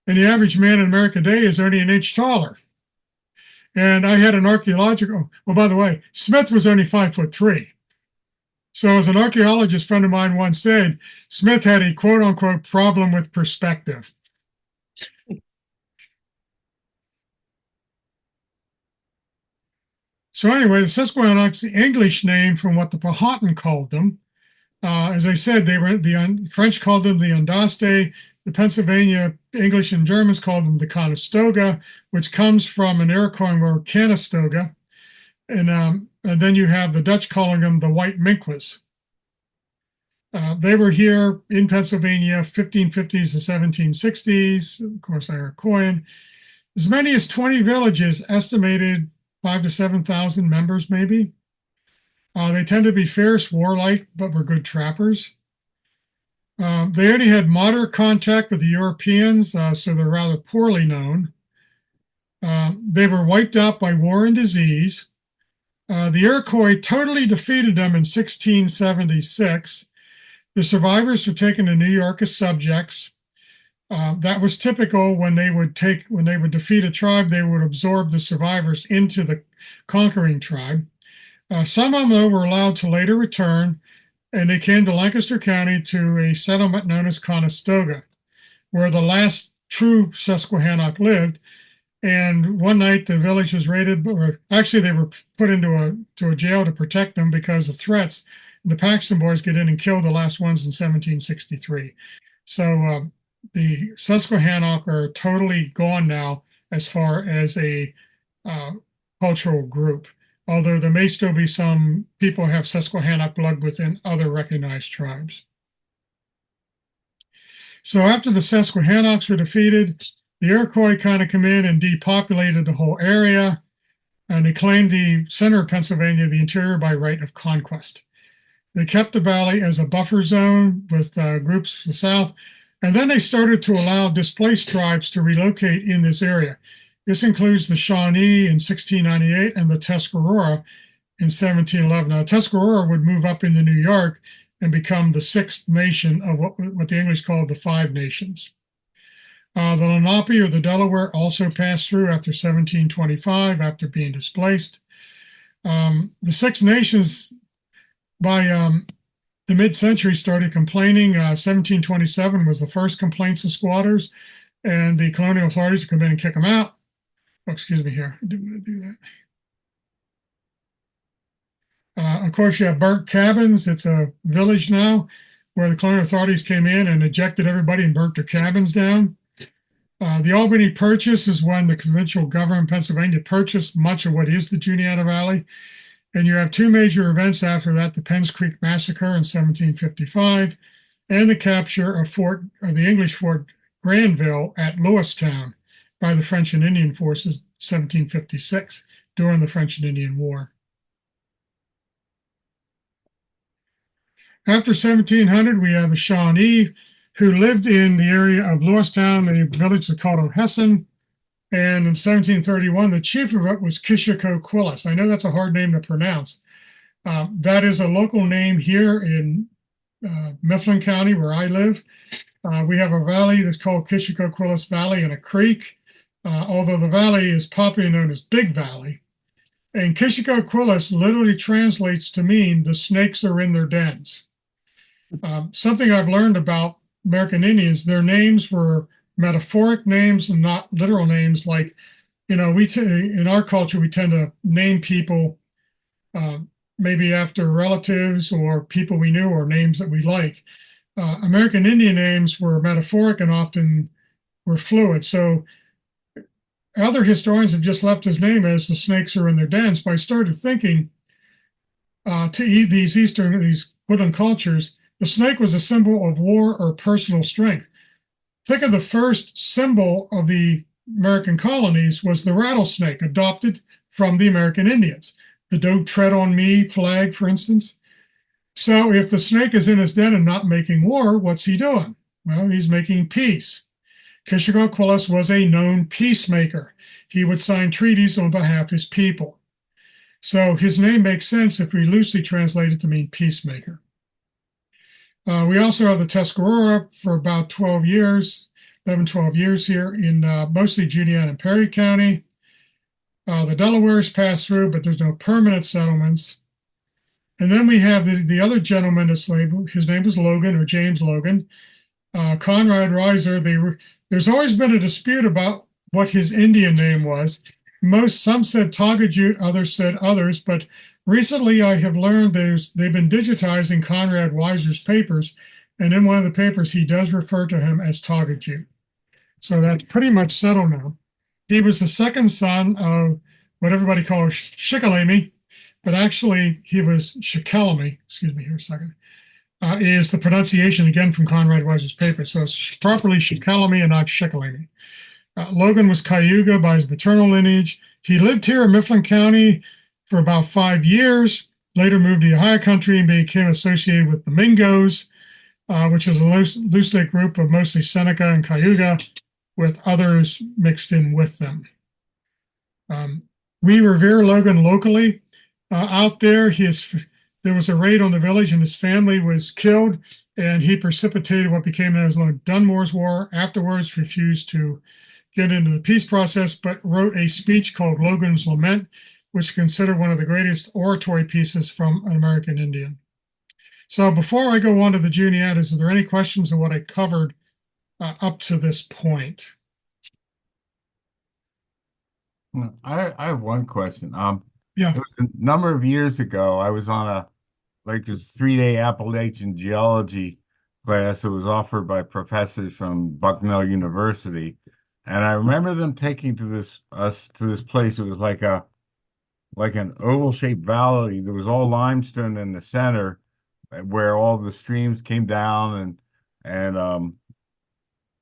and the average man in America today is only an inch taller. And I had an archaeological, well, by the way, Smith was only 5'3". So as an archaeologist friend of mine once said, Smith had a quote unquote problem with perspective. So anyway, the Susquehannocks, the English name from what the Powhatan called them. As I said, the French called them the Andaste. The Pennsylvania English and Germans called them the Conestoga, which comes from an Iroquois word Canastoga. And then you have the Dutch calling them the White Minquas. They were here in Pennsylvania, 1550s and 1760s, of course, Iroquois. As many as 20 villages, estimated 5,000 to 7,000 members, maybe. They tend to be fierce, warlike, but were good trappers. They only had moderate contact with the Europeans, so they're rather poorly known. They were wiped out by war and disease. The Iroquois totally defeated them in 1676. The survivors were taken to New York as subjects. That was typical when they would defeat a tribe, they would absorb the survivors into the conquering tribe. Some of them, though, were allowed to later return, and they came to Lancaster County to a settlement known as Conestoga, where the last true Susquehannock lived. And one night the village was raided, or actually they were put into a jail to protect them because of threats. And the Paxton boys get in and kill the last ones in 1763. So the Susquehannock are totally gone now as far as a cultural group, although there may still be some people who have Susquehannock blood within other recognized tribes. So after the Susquehannocks were defeated, the Iroquois kind of come in and depopulated the whole area, and they claimed the center of Pennsylvania, the interior, by right of conquest. They kept the valley as a buffer zone with groups to the south, and then they started to allow displaced tribes to relocate in this area. This includes the Shawnee in 1698 and the Tuscarora in 1711. Now, Tuscarora would move up into New York and become the sixth nation of what the English called the Five Nations. The Lenape or the Delaware also passed through after 1725 after being displaced. The Six Nations by the mid-century started complaining. 1727 was the first complaints of squatters, and the colonial authorities would come in and kick them out. Oh, excuse me here. I didn't want to do that. Of course, you have burnt cabins. It's a village now where the colonial authorities came in and ejected everybody and burnt their cabins down. The Albany Purchase is when the provincial government in Pennsylvania purchased much of what is the Juniata Valley. And you have two major events after that, the Penns Creek Massacre in 1755 and the capture of the English Fort Granville at Lewistown by the French and Indian forces 1756 during the French and Indian War. After 1700, we have the Shawnee, who lived in the area of Lewistown, a village called O'Hessen. And in 1731, the chief of it was Kishicoquillas. I know that's a hard name to pronounce. That is a local name here in Mifflin County, where I live. We have a valley that's called Kishicoquillas Valley and a creek, although the valley is popularly known as Big Valley. And Kishicoquillas literally translates to mean the snakes are in their dens. Something I've learned about American Indians, their names were metaphoric names and not literal names. Like, in our culture, we tend to name people maybe after relatives or people we knew or names that we like. American Indian names were metaphoric and often were fluid. So other historians have just left his name as the snakes are in their dens. But I started thinking to eat these woodland cultures, the snake was a symbol of war or personal strength. Think of the first symbol of the American colonies was the rattlesnake, adopted from the American Indians. The "Don't Tread on Me" flag, for instance. So if the snake is in his den and not making war, what's he doing? Well, he's making peace. Kishicoquillas was a known peacemaker. He would sign treaties on behalf of his people. So his name makes sense if we loosely translate it to mean peacemaker. We also have the Tuscarora for about 12 years here in mostly Juniata and Perry County. The Delawares pass through, but there's no permanent settlements. And then we have the other gentleman, a slave. His name was Logan, or James Logan. Conrad Reiser. There's always been a dispute about what his Indian name was. Some said Tagajut, others said others, but recently I have learned they've been digitizing Conrad Weiser's papers, and in one of the papers he does refer to him as Tagajut. So that's pretty much settled now. He was the second son of what everybody calls Shikellamy, but actually he was Shikellamy. Excuse me here a second. Is the pronunciation again from Conrad Weiser's paper. So it's properly Shikellamy and not Shikellamy. Logan was Cayuga by his maternal lineage. He lived here in Mifflin County for about 5 years, later moved to Ohio country and became associated with the Mingos, which is a loose-knit group of mostly Seneca and Cayuga, with others mixed in with them. We revere Logan locally. Out there, there was a raid on the village and his family was killed, and he precipitated what became known as the Dunmore's War. Afterwards, refused to get into the peace process, but wrote a speech called Logan's Lament, which is considered one of the greatest oratory pieces from an American Indian. So before I go on to the Juniatas, are there any questions on what I covered up to this point? I have one question. Yeah. It was a number of years ago, I was on this 3-day Appalachian geology class that was offered by professors from Bucknell University. And I remember them taking us to this place. It was like an oval-shaped valley. There was all limestone in the center, where all the streams came down and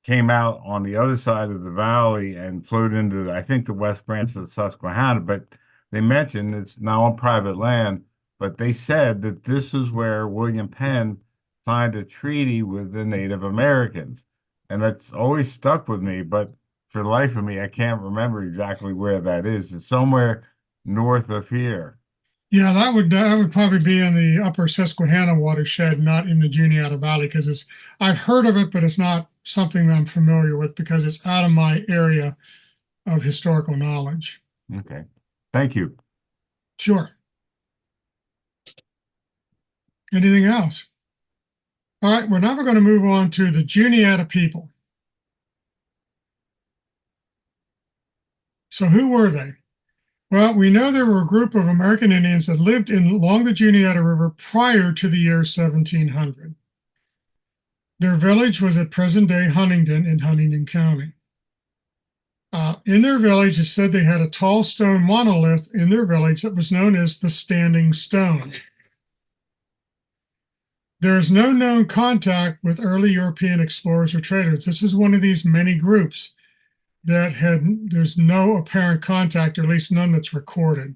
came out on the other side of the valley and flowed into, I think, the west branch of the Susquehanna. But they mentioned it's now on private land, but they said that this is where William Penn signed a treaty with the Native Americans. And that's always stuck with me, but for the life of me, I can't remember exactly where that is. It's somewhere north of here. Yeah, that would probably be in the upper Susquehanna watershed, not in the Juniata Valley, because I've heard of it, but it's not something that I'm familiar with because it's out of my area of historical knowledge. Okay. Thank you. Sure. Anything else? All right, we're now going to move on to the Juniata people. So who were they? Well, we know there were a group of American Indians that lived along the Juniata River prior to the year 1700. Their village was at present-day Huntingdon in Huntingdon County. In their village, it said they had a tall stone monolith in their village that was known as the Standing Stone. There is no known contact with early European explorers or traders. This is one of these many groups that there's no apparent contact, or at least none that's recorded.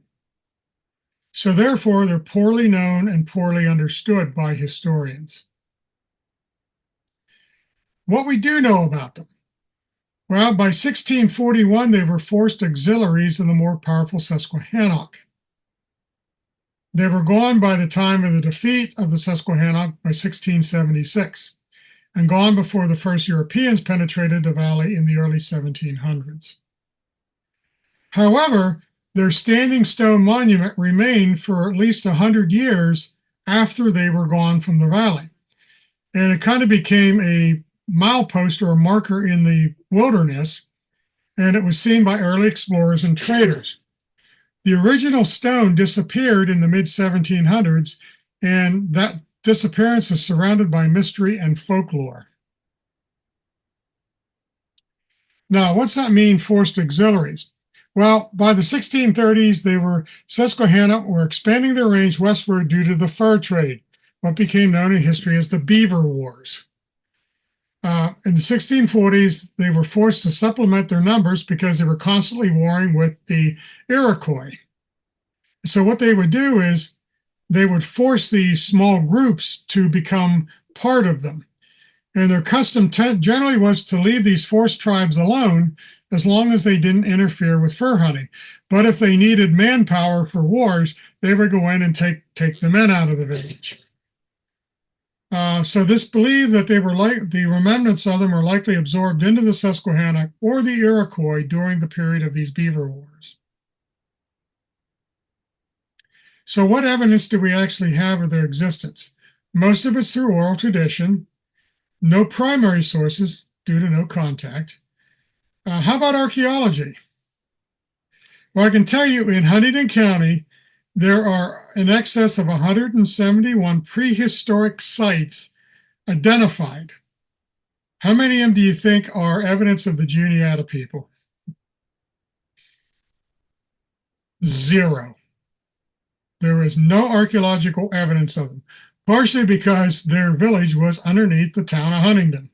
So therefore, they're poorly known and poorly understood by historians. What we do know about them. Well, by 1641, they were forced auxiliaries of the more powerful Susquehannock. They were gone by the time of the defeat of the Susquehannock by 1676, and gone before the first Europeans penetrated the valley in the early 1700s. However, their standing stone monument remained for at least 100 years after they were gone from the valley. And it kind of became a milepost or a marker in the wilderness, and it was seen by early explorers and traders. The original stone disappeared in the mid-1700s, and that disappearance is surrounded by mystery and folklore. Now, what's that mean, forced auxiliaries? Well, by the 1630s, Susquehanna were expanding their range westward due to the fur trade, what became known in history as the Beaver Wars. In the 1640s, they were forced to supplement their numbers because they were constantly warring with the Iroquois. So what they would do is they would force these small groups to become part of them. And their custom generally was to leave these forced tribes alone as long as they didn't interfere with fur hunting. But if they needed manpower for wars, they would go in and take the men out of the village. So this believed that they were the remnants of them were likely absorbed into the Susquehannock or the Iroquois during the period of these Beaver Wars. So what evidence do we actually have of their existence? Most of it's through oral tradition, no primary sources due to no contact. How about archaeology? Well, I can tell you in Huntingdon County, there are in excess of 171 prehistoric sites identified. How many of them do you think are evidence of the Juniata people? 0. There is no archaeological evidence of them, partially because their village was underneath the town of Huntingdon.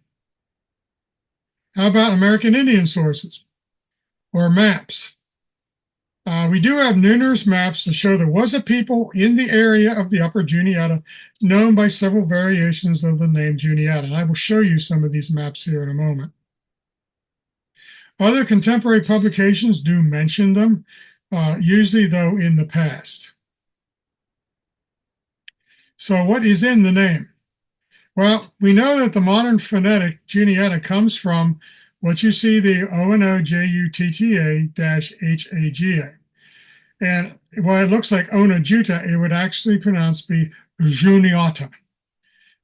How about American Indian sources or maps? We do have numerous maps that show there was a people in the area of the Upper Juniata known by several variations of the name Juniata. And I will show you some of these maps here in a moment. Other contemporary publications do mention them, usually though in the past. So what is in the name? Well, we know that the modern phonetic Juniata comes from what you see, the ONOJUTTA-HAGA. And while it looks like Onajuta, it would actually be Juniata.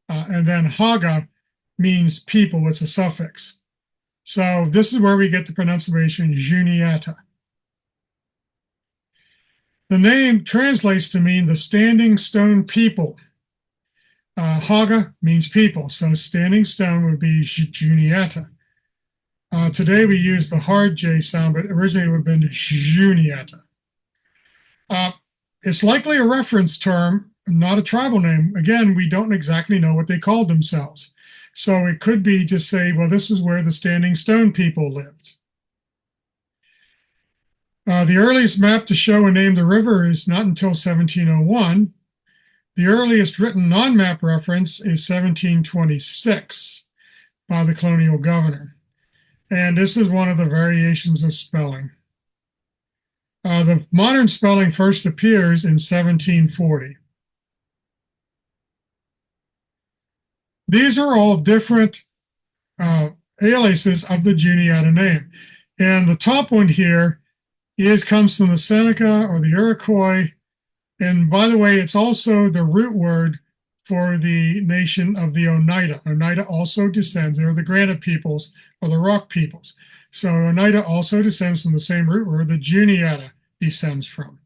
And then Haga means people, it's a suffix. So this is where we get the pronunciation Juniata. The name translates to mean the standing stone people. Haga means people, so standing stone would be Juniata. Today we use the hard J sound, but originally it would have been Juniata. It's likely a reference term, not a tribal name. Again, we don't exactly know what they called themselves. So it could be to say, well, this is where the Standing Stone people lived. The earliest map to show and name the river is not until 1701. The earliest written non-map reference is 1726 by the colonial governor. And this is one of the variations of spelling. The modern spelling first appears in 1740. These are all different aliases of the Juniata name. And the top one here comes from the Seneca or the Iroquois. And by the way, it's also the root word for the nation of the Oneida. Oneida also descends, they're the Granite peoples or the Rock peoples. So Oneida also descends from the same root word, the Juniata descends from.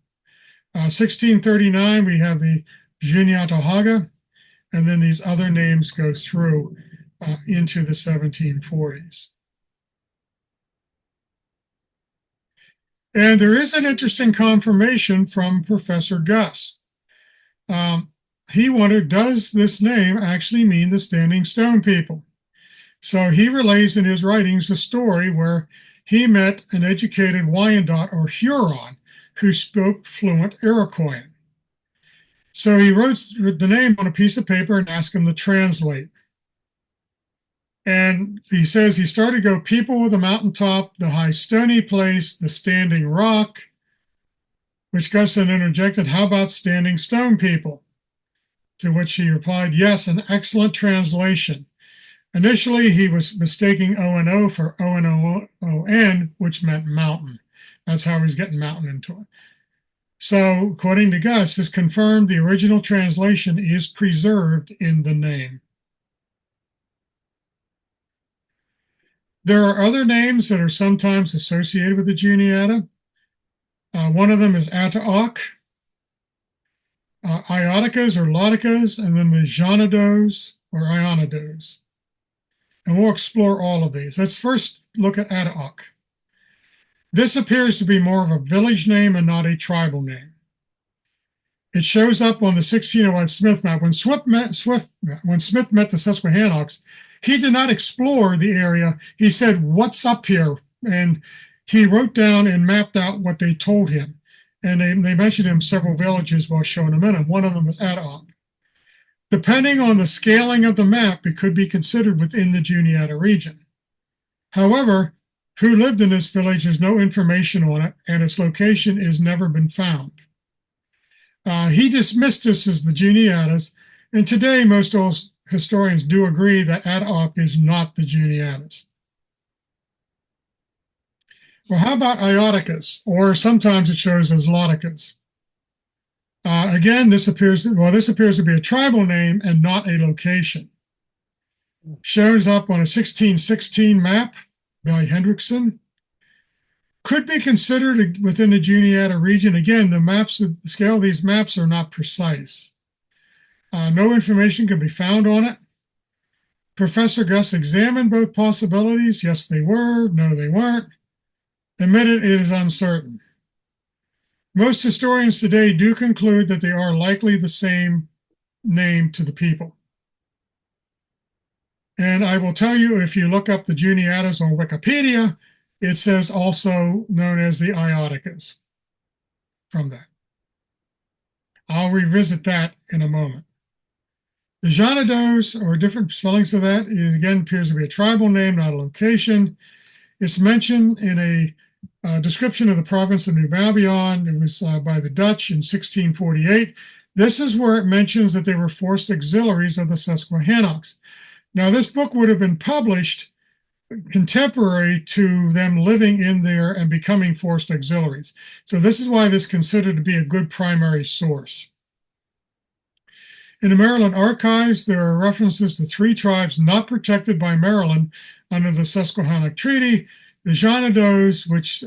1639, we have the Juniata, and then these other names go through into the 1740s. And there is an interesting confirmation from Professor Gus. He wondered, does this name actually mean the Standing Stone people? So he relays in his writings a story where he met an educated Wyandot or Huron who spoke fluent Iroquois. So he wrote the name on a piece of paper and asked him to translate. And he says he started to go, people with a mountaintop, the high stony place, the standing rock, which Gus then interjected, how about standing stone people? To which he replied, yes, an excellent translation. Initially, he was mistaking O-N-O for O-N-O-O-N, which meant mountain. That's how he's getting mountain into it. So, according to Gus, this confirmed the original translation is preserved in the name. There are other names that are sometimes associated with the Juniata. One of them is Ataok, Ioticas or Lauticas, and then the Janados or Ionidos. And we'll explore all of these. Let's first look at Ataok. This appears to be more of a village name and not a tribal name. It shows up on the 1601 Smith map. When Smith met the Susquehannocks, he did not explore the area. He said, what's up here? And he wrote down and mapped out what they told him. And they mentioned him several villages while showing them in, and one of them was Ataok. Depending on the scaling of the map, it could be considered within the Juniata region. However, who lived in this village, there's no information on it, and its location has never been found. He dismissed this as the Juniatas, and today most historians do agree that Ataok is not the Juniatas. Well, how about Ioticas, or sometimes it shows as Lauticas? Again, this appears to be a tribal name and not a location. Shows up on a 1616 map by Hendrickson. Could be considered within the Juniata region. Again, the scale of these maps are not precise. No information can be found on it. Professor Gus examined both possibilities. Yes, they were. No, they weren't. Admitted it is uncertain. Most historians today do conclude that they are likely the same name to the people. And I will tell you, if you look up the Juniatas on Wikipedia, it says also known as the Ioticas from that. I'll revisit that in a moment. The Janados, or different spellings of that, again appears to be a tribal name, not a location. It's mentioned in a description of the province of New Babylon. It was by the Dutch in 1648. This is where it mentions that they were forced auxiliaries of the Susquehannocks. Now, this book would have been published contemporary to them living in there and becoming forced auxiliaries. So this is why this is considered to be a good primary source. In the Maryland archives, there are references to 3 tribes not protected by Maryland under the Susquehannock Treaty: the Janados, which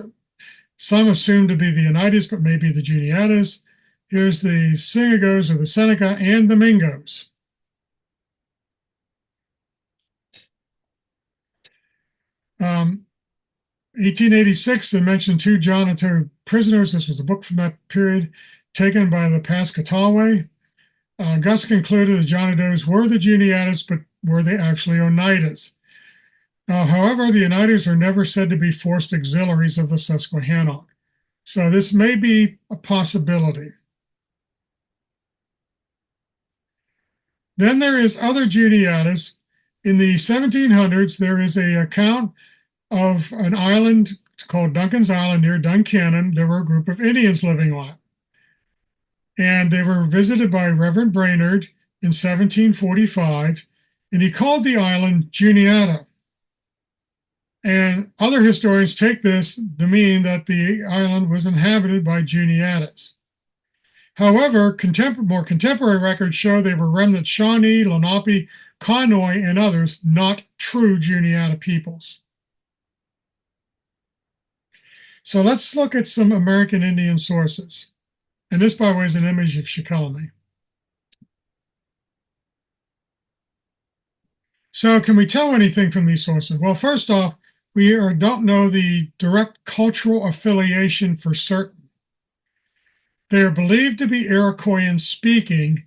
some assume to be the Oneidas, but maybe the Juniatas. Here's the Singagos or the Seneca, and the Mingos. Um, 1886, they mentioned 2 Janato prisoners. This was a book from that period, taken by the Pascataway. Gus concluded the Janados were the Juniatas, but were they actually Oneidas? However, the Oneidas are never said to be forced auxiliaries of the Susquehannock. So this may be a possibility. Then there is other Juniatas. In the 1700s, there is an account of an island called Duncan's Island near Duncannon. There were a group of Indians living on it. And they were visited by Reverend Brainerd in 1745, and he called the island Juniata. And other historians take this to mean that the island was inhabited by Juniatas. However, more contemporary records show they were remnant Shawnee, Lenape, Conoy, and others, not true Juniata peoples. So let's look at some American Indian sources. And this, by the way, is an image of Shikellamy. So can we tell anything from these sources? Well, first off, don't know the direct cultural affiliation for certain. They are believed to be Iroquoian speaking,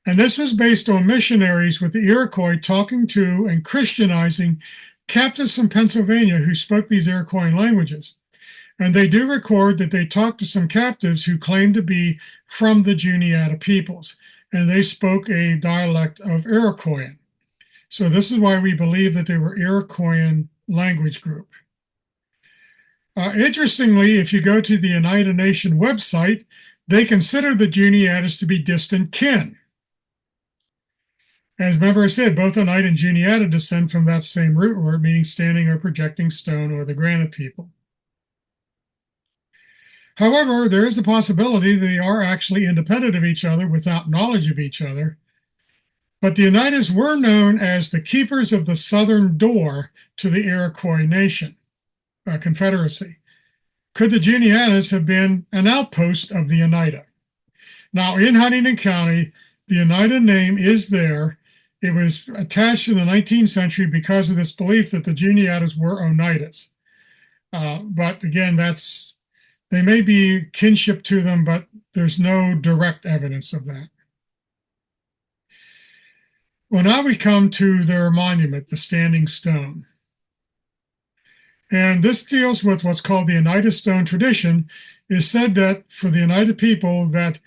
and this was based on missionaries with the Iroquois talking to and Christianizing captives from Pennsylvania who spoke these Iroquoian languages. And they do record that they talked to some captives who claimed to be from the Juniata peoples, and they spoke a dialect of Iroquoian. So this is why we believe that they were Iroquoian language group. Interestingly, if you go to the Oneida Nation website, they consider the Juniatas to be distant kin. As remember I said, both Oneida and Juniata descend from that same root word, meaning standing or projecting stone, or the granite people. However, there is the possibility they are actually independent of each other without knowledge of each other. But the Oneidas were known as the keepers of the southern door to the Iroquois Nation, Confederacy. Could the Juniatas have been an outpost of the Oneida? Now, in Huntingdon County, the Oneida name is there. It was attached in the 19th century because of this belief that the Juniatas were Oneidas. But again, they may be kinship to them, but there's no direct evidence of that. Well, now we come to their monument, the Standing Stone. And this deals with what's called the Oneida Stone tradition. It is said that for the Oneida people that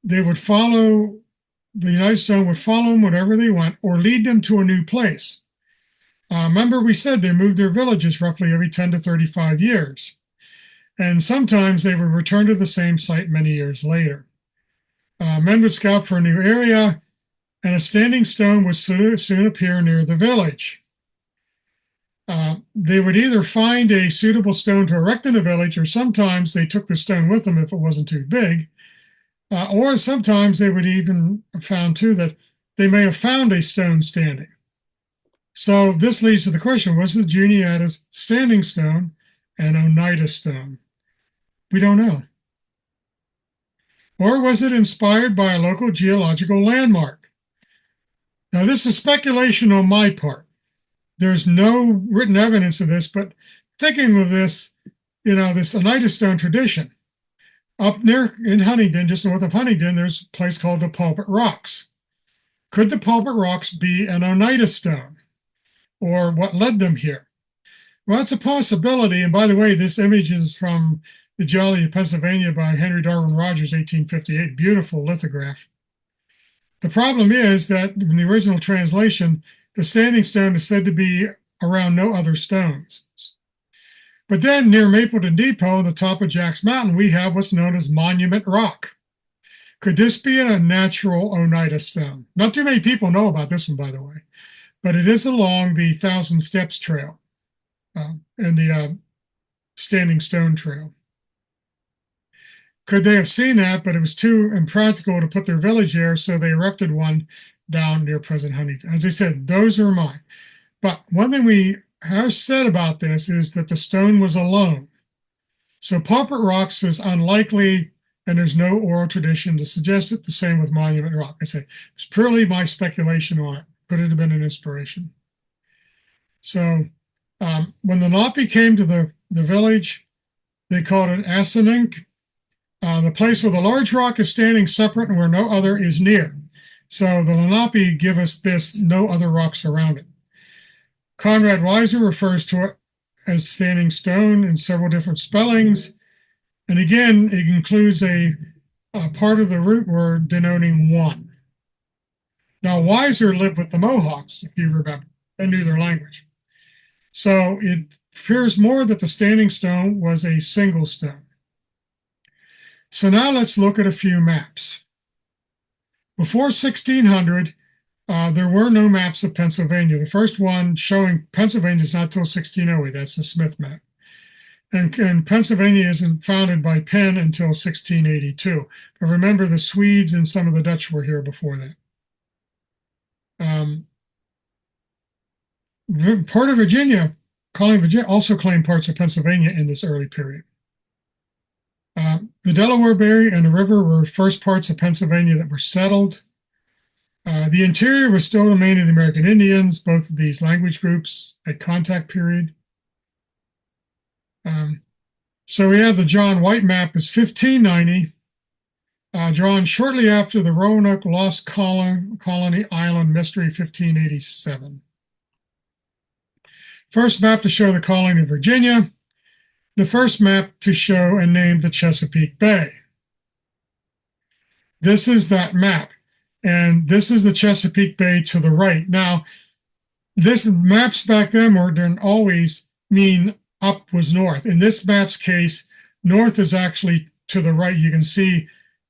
they would follow, the Oneida Stone would follow them wherever they went or lead them to a new place. Remember we said they moved their villages roughly every 10 to 35 years. And sometimes they would return to the same site many years later. Men would scout for a new area, and a standing stone would soon appear near the village. They would either find a suitable stone to erect in the village, or sometimes they took the stone with them if it wasn't too big. Or sometimes they would even found too that they may have found a stone standing. So this leads to the question, was the Juniata's standing stone an Oneida stone? We don't know. Or was it inspired by a local geological landmark? Now, this is speculation on my part. There's no written evidence of this, but thinking of this, this Oneida stone tradition, up near in Huntingdon, just north of Huntingdon, there's a place called the Pulpit Rocks. Could the Pulpit Rocks be an Oneida stone? Or what led them here? Well, that's a possibility. And by the way, this image is from the Geology of Pennsylvania by Henry Darwin Rogers, 1858. Beautiful lithograph. The problem is that in the original translation, the standing stone is said to be around no other stones. But then near Mapleton Depot, on the top of Jack's Mountain, we have what's known as Monument Rock. Could this be a natural Oneida stone? Not too many people know about this one, by the way, but it is along the Thousand Steps Trail and the Standing Stone Trail. Could they have seen that, but it was too impractical to put their village there, so they erected one down near present Huntingdon. As I said, those are mine. But one thing we have said about this is that the stone was alone. So Pulpit Rocks is unlikely, and there's no oral tradition to suggest it. The same with Monument Rock. I say it's purely my speculation on it. Could it have been an inspiration? So when the Lenape came to the village, they called it Assinink. The place where the large rock is standing separate and where no other is near. So the Lenape give us this, no other rocks around it. Conrad Weiser refers to it as standing stone in several different spellings. And again, it includes a part of the root word denoting one. Now, Weiser lived with the Mohawks, if you remember, and knew their language. So it appears more that the standing stone was a single stone. So now let's look at a few maps. Before 1600, there were no maps of Pennsylvania. The first one showing Pennsylvania is not till 1608. That's the Smith map. And Pennsylvania isn't founded by Penn until 1682. But remember, the Swedes and some of the Dutch were here before that. Port of Virginia, calling Virginia, also claimed parts of Pennsylvania in this early period. The Delaware Bay and the river were first parts of Pennsylvania that were settled. The interior was still the domain of the American Indians. Both of these language groups at contact period. So we have the John White map is 1590, drawn shortly after the Roanoke Lost Colony Island Mystery, 1587. First map to show the colony of Virginia. The first map to show and name the Chesapeake Bay. This is that map, and this is the Chesapeake Bay to the right. Now, this maps back then didn't always mean up was north. In this map's case, north is actually to the right. You can see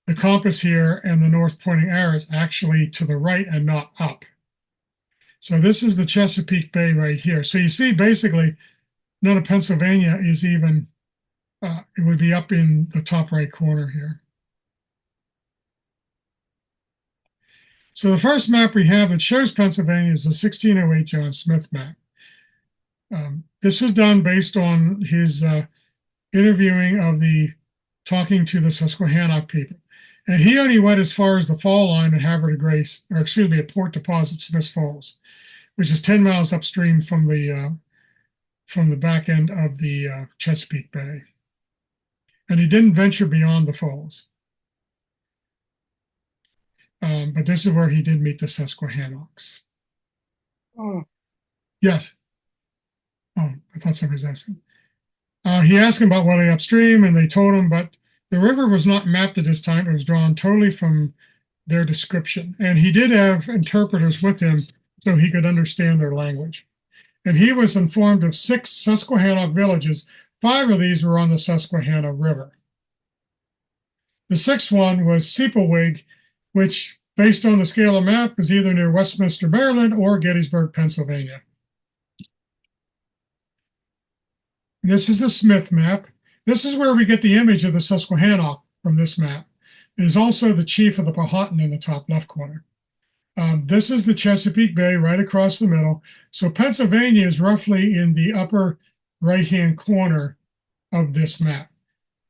the compass here and the north pointing arrow is actually to the right and not up. So this is the Chesapeake Bay right here. So you see basically none of Pennsylvania is even, it would be up in the top right corner here. So the first map we have that shows Pennsylvania is the 1608 John Smith map. This was done based on his interviewing of talking to the Susquehannock people. And he only went as far as the fall line at Havre de Grace, or excuse me, at Port Deposit, Smiths Falls, which is 10 miles upstream from the back end of the Chesapeake Bay. And he didn't venture beyond the falls. But this is where he did meet the Susquehannocks. Oh. Yes. Oh, I thought somebody was asking. He asked him about Welly upstream, and they told him, but the river was not mapped at this time. It was drawn totally from their description. And he did have interpreters with him so he could understand their language. And he was informed of 6 Susquehannock villages. 5 of these were on the Susquehanna River. The 6th one was Sepelwig, which, based on the scale of map, is either near Westminster, Maryland, or Gettysburg, Pennsylvania. This is the Smith map. This is where we get the image of the Susquehannock from this map. It is also the chief of the Powhatan in the top left corner. This is the Chesapeake Bay right across the middle. So Pennsylvania is roughly in the upper right-hand corner of this map.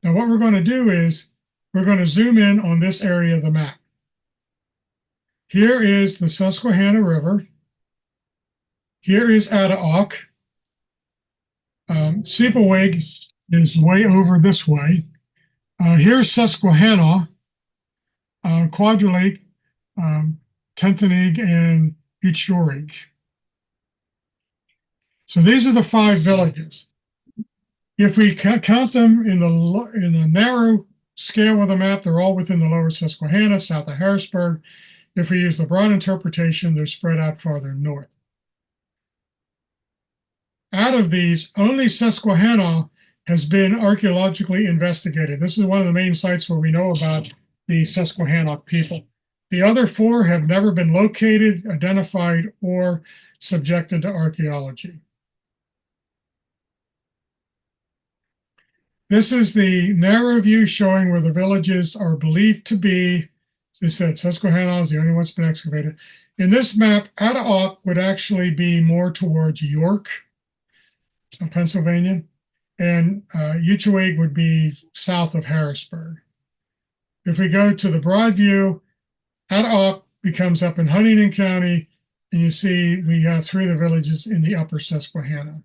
Now what we're going to do is we're going to zoom in on this area of the map. Here is the Susquehanna River. Here is Addahock. Sepelwig is way over this way. Here's Susquehanna, Quadra Lake, Tentanig, and Echorig. So these are the 5 villages. If we count them in the narrow scale of the map, they're all within the lower Susquehanna, south of Harrisburg. If we use the broad interpretation, they're spread out farther north. Out of these, only Susquehanna has been archaeologically investigated. This is one of the main sites where we know about the Susquehannock people. The other 4 have never been located, identified, or subjected to archaeology. This is the narrow view showing where the villages are believed to be. As I said, Susquehanna is the only one that's been excavated. In this map, Addahock would actually be more towards York, Pennsylvania, and Echorig would be south of Harrisburg. If we go to the broad view, Addahock becomes up in Huntingdon County, and you see we have 3 of the villages in the upper Susquehanna.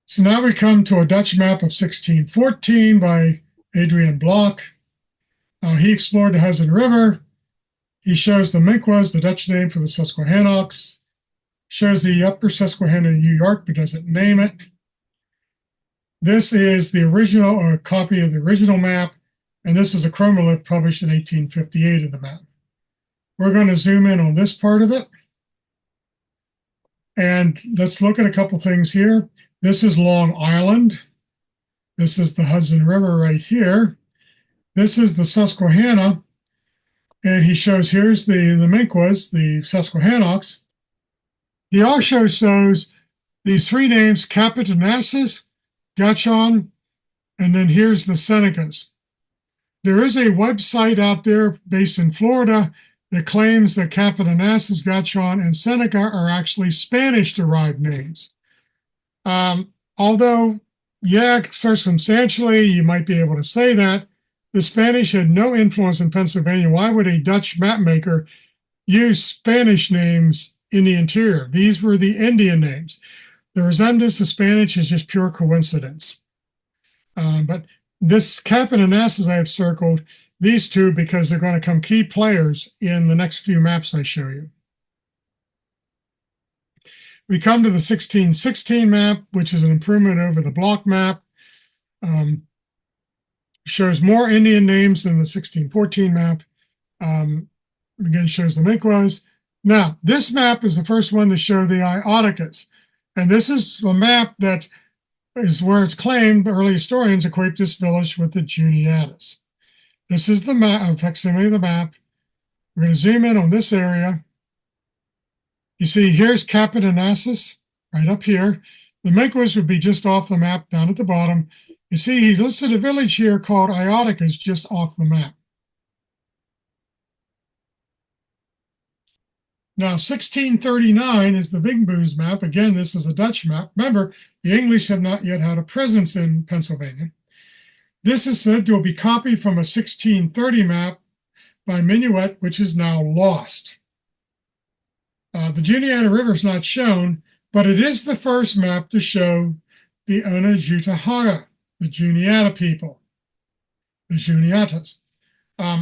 So now we come to a Dutch map of 1614 by Adrian Bloch. He explored the Hudson River. He shows the Minquas, the Dutch name for the Susquehannocks. Shows the upper Susquehanna in New York, but doesn't name it. This is the original, or a copy of the original map, and this is a chromolith published in 1858 of the map. We're going to zoom in on this part of it. And let's look at a couple things here. This is Long Island. This is the Hudson River right here. This is the Susquehanna. And he shows here's the Minquas, the Susquehannocks. He also shows these 3 names, Capitanasis, Gachon, and then here's the Senecas. There is a website out there based in Florida that claims that Capitanasis, Gachon, and Seneca are actually Spanish-derived names. Although, yeah, circumstantially, you might be able to say that the Spanish had no influence in Pennsylvania. Why would a Dutch map maker use Spanish names in the interior? These were the Indian names. The resemblance to Spanish is just pure coincidence. But this Captain and Asses I have circled these two because they're going to come key players in the next few maps I show you. We come to the 1616 map, which is an improvement over the block map. Shows more Indian names than the 1614 map. Again, shows the Miquas. Now, this map is the first one to show the Ioticas. And this is a map that is where it's claimed early historians equate this village with the Juniatas. This is the map, a facsimile of the map. We're going to zoom in on this area. You see, here's Capitanasis, right up here. The Miquas would be just off the map down at the bottom. You see, he listed a village here called Ioticas just off the map. Now, 1639 is the Big Boo's map. Again, this is a Dutch map. Remember, the English have not yet had a presence in Pennsylvania. This is said to be copied from a 1630 map by Minuet, which is now lost. The Juniata River is not shown, but it is the first map to show the Onondaga, the Juniata people, the Juniatas.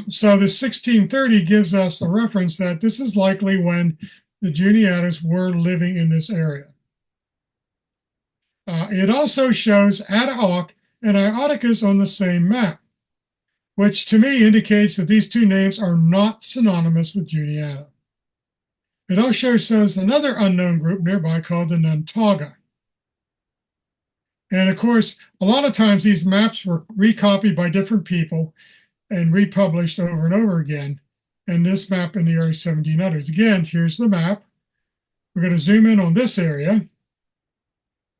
So the 1630 gives us a reference that this is likely when the Juniatas were living in this area. It also shows Adaok and Ioticas on the same map, which to me indicates that these two names are not synonymous with Juniata. It also shows another unknown group nearby called the Nantaga. And of course, a lot of times these maps were recopied by different people and republished over and over again. And this map in the early 1700s. Again, here's the map. We're going to zoom in on this area.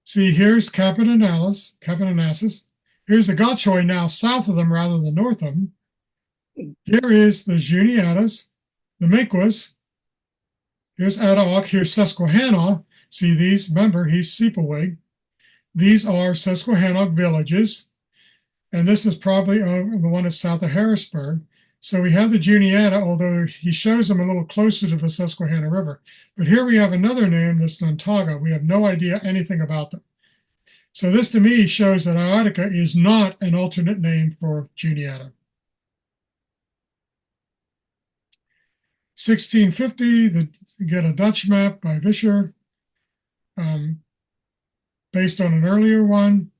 See, here's Capitanasis. Here's the Gotchoy now south of them rather than north of them. Here is the Juniatas, the Miquas. Here's Adaok. Here's Susquehanna. See these? Remember, he's Sepawig. These are Susquehannock villages. And this is probably the one that's south of Harrisburg. So we have the Juniata, although he shows them a little closer to the Susquehanna River. But here we have another name, that's Nantaga. We have no idea anything about them. So this to me shows that Iotica is not an alternate name for Juniata. 1650, again, a Dutch map by Vischer, based on an earlier one.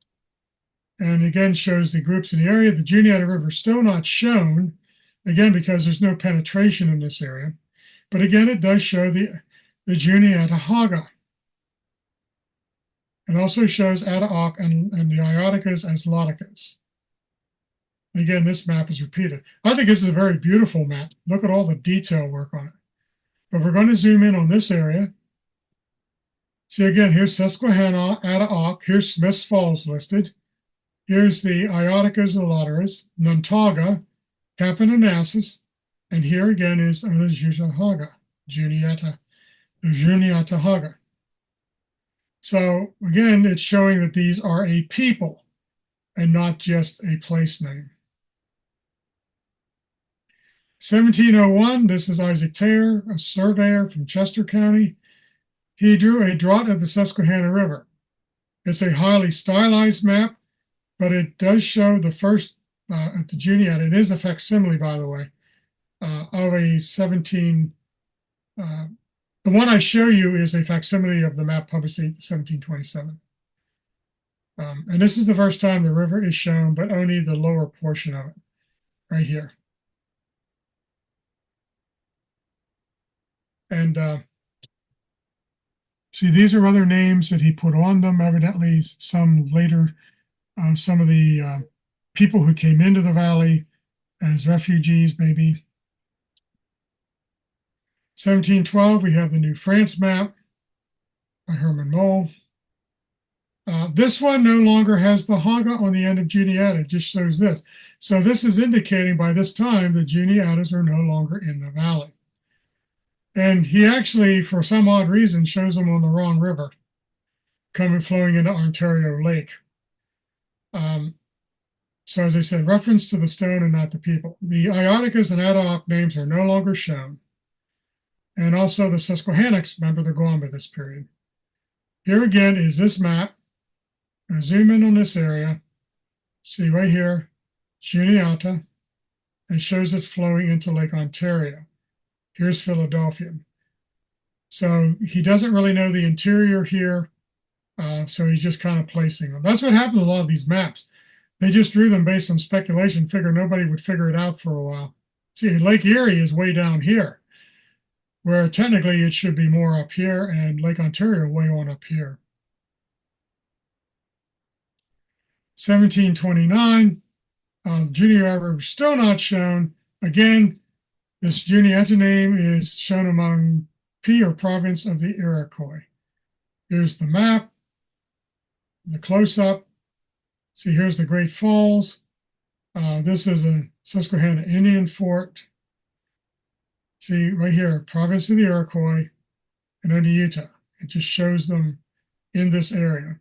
And again, shows the groups in the area. The Juniata River still not shown, again, because there's no penetration in this area. But again, it does show the Juniatahaga. It also shows Adaok and the Ioticas as Loticas. And again, this map is repeated. I think this is a very beautiful map. Look at all the detail work on it. But we're going to zoom in on this area. See, again, here's Susquehanna, Adaok. Here's Smith's Falls listed. Here's the Ioticas, the Loteras, Nantaga, Capitanasis, and here again is Onondaga, Juniatahaga. So again, it's showing that these are a people and not just a place name. 1701, this is Isaac Taylor, a surveyor from Chester County. He drew a draught of the Susquehanna River. It's a highly stylized map, but it does show the first at the Juniata. It is a facsimile, by the way, of a 17. The one I show you is a facsimile of the map published in 1727. And this is the first time the river is shown, but only the lower portion of it, right here. And see, these are other names that he put on them, evidently some later. Some of the people who came into the valley as refugees, maybe. 1712, we have the New France map by Herman Moll. This one no longer has the Haga on the end of Juniata, it just shows this. So this is indicating by this time the Juniatas are no longer in the valley. And he actually, for some odd reason, shows them on the wrong river. flowing into Ontario Lake. So as I said, reference to the stone and not the people. The Ioticus and Adahoc names are no longer shown. And also the Susquehannocks, remember, they're gone by this period. Here again is this map. I'm going to zoom in on this area. See right here, Juniata. It shows it flowing into Lake Ontario. Here's Philadelphia. So he doesn't really know the interior here, so he's just kind of placing them. That's what happened with a lot of these maps. They just drew them based on speculation, figure nobody would figure it out for a while. See, Lake Erie is way down here, where technically it should be more up here, and Lake Ontario way on up here. 1729, Juniata River still not shown. Again, this Juniata name is shown among P or province of the Iroquois. Here's the map, the close-up. See, here's the Great Falls. This is a Susquehanna Indian fort. See, right here, province of the Iroquois and Utah. It just shows them in this area.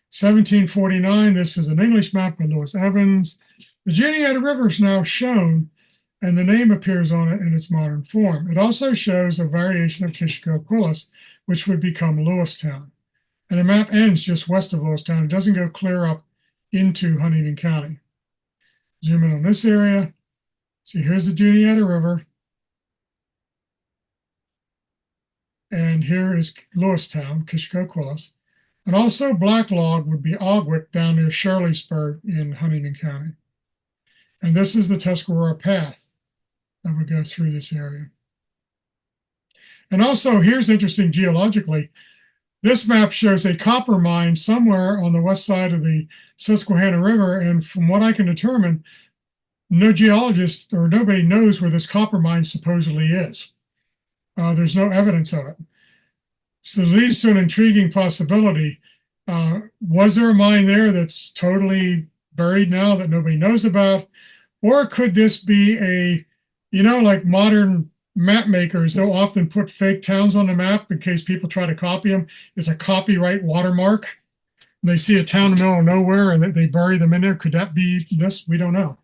1749, this is an English map by Lewis Evans. The Juniata River is now shown, and the name appears on it in its modern form. It also shows a variation of Kishikoquillis, which would become Lewistown. And the map ends just west of Lewistown. It doesn't go clear up into Huntingdon County. Zoom in on this area. See, here's the Juniata River. And here is Lewistown, Kishikoquillis. And also Black Log would be Ogwick down near Shirleysburg in Huntingdon County. And this is the Tuscarora Path that would go through this area. And also, here's interesting geologically. This map shows a copper mine somewhere on the west side of the Susquehanna River. And from what I can determine, no geologist or nobody knows where this copper mine supposedly is. There's no evidence of it. So it leads to an intriguing possibility. Was there a mine there that's totally buried now that nobody knows about? Or could this be a, like modern map makers, they'll often put fake towns on the map in case people try to copy them. It's a copyright watermark. They see a town in the middle of nowhere and they bury them in there. Could that be this? We don't know.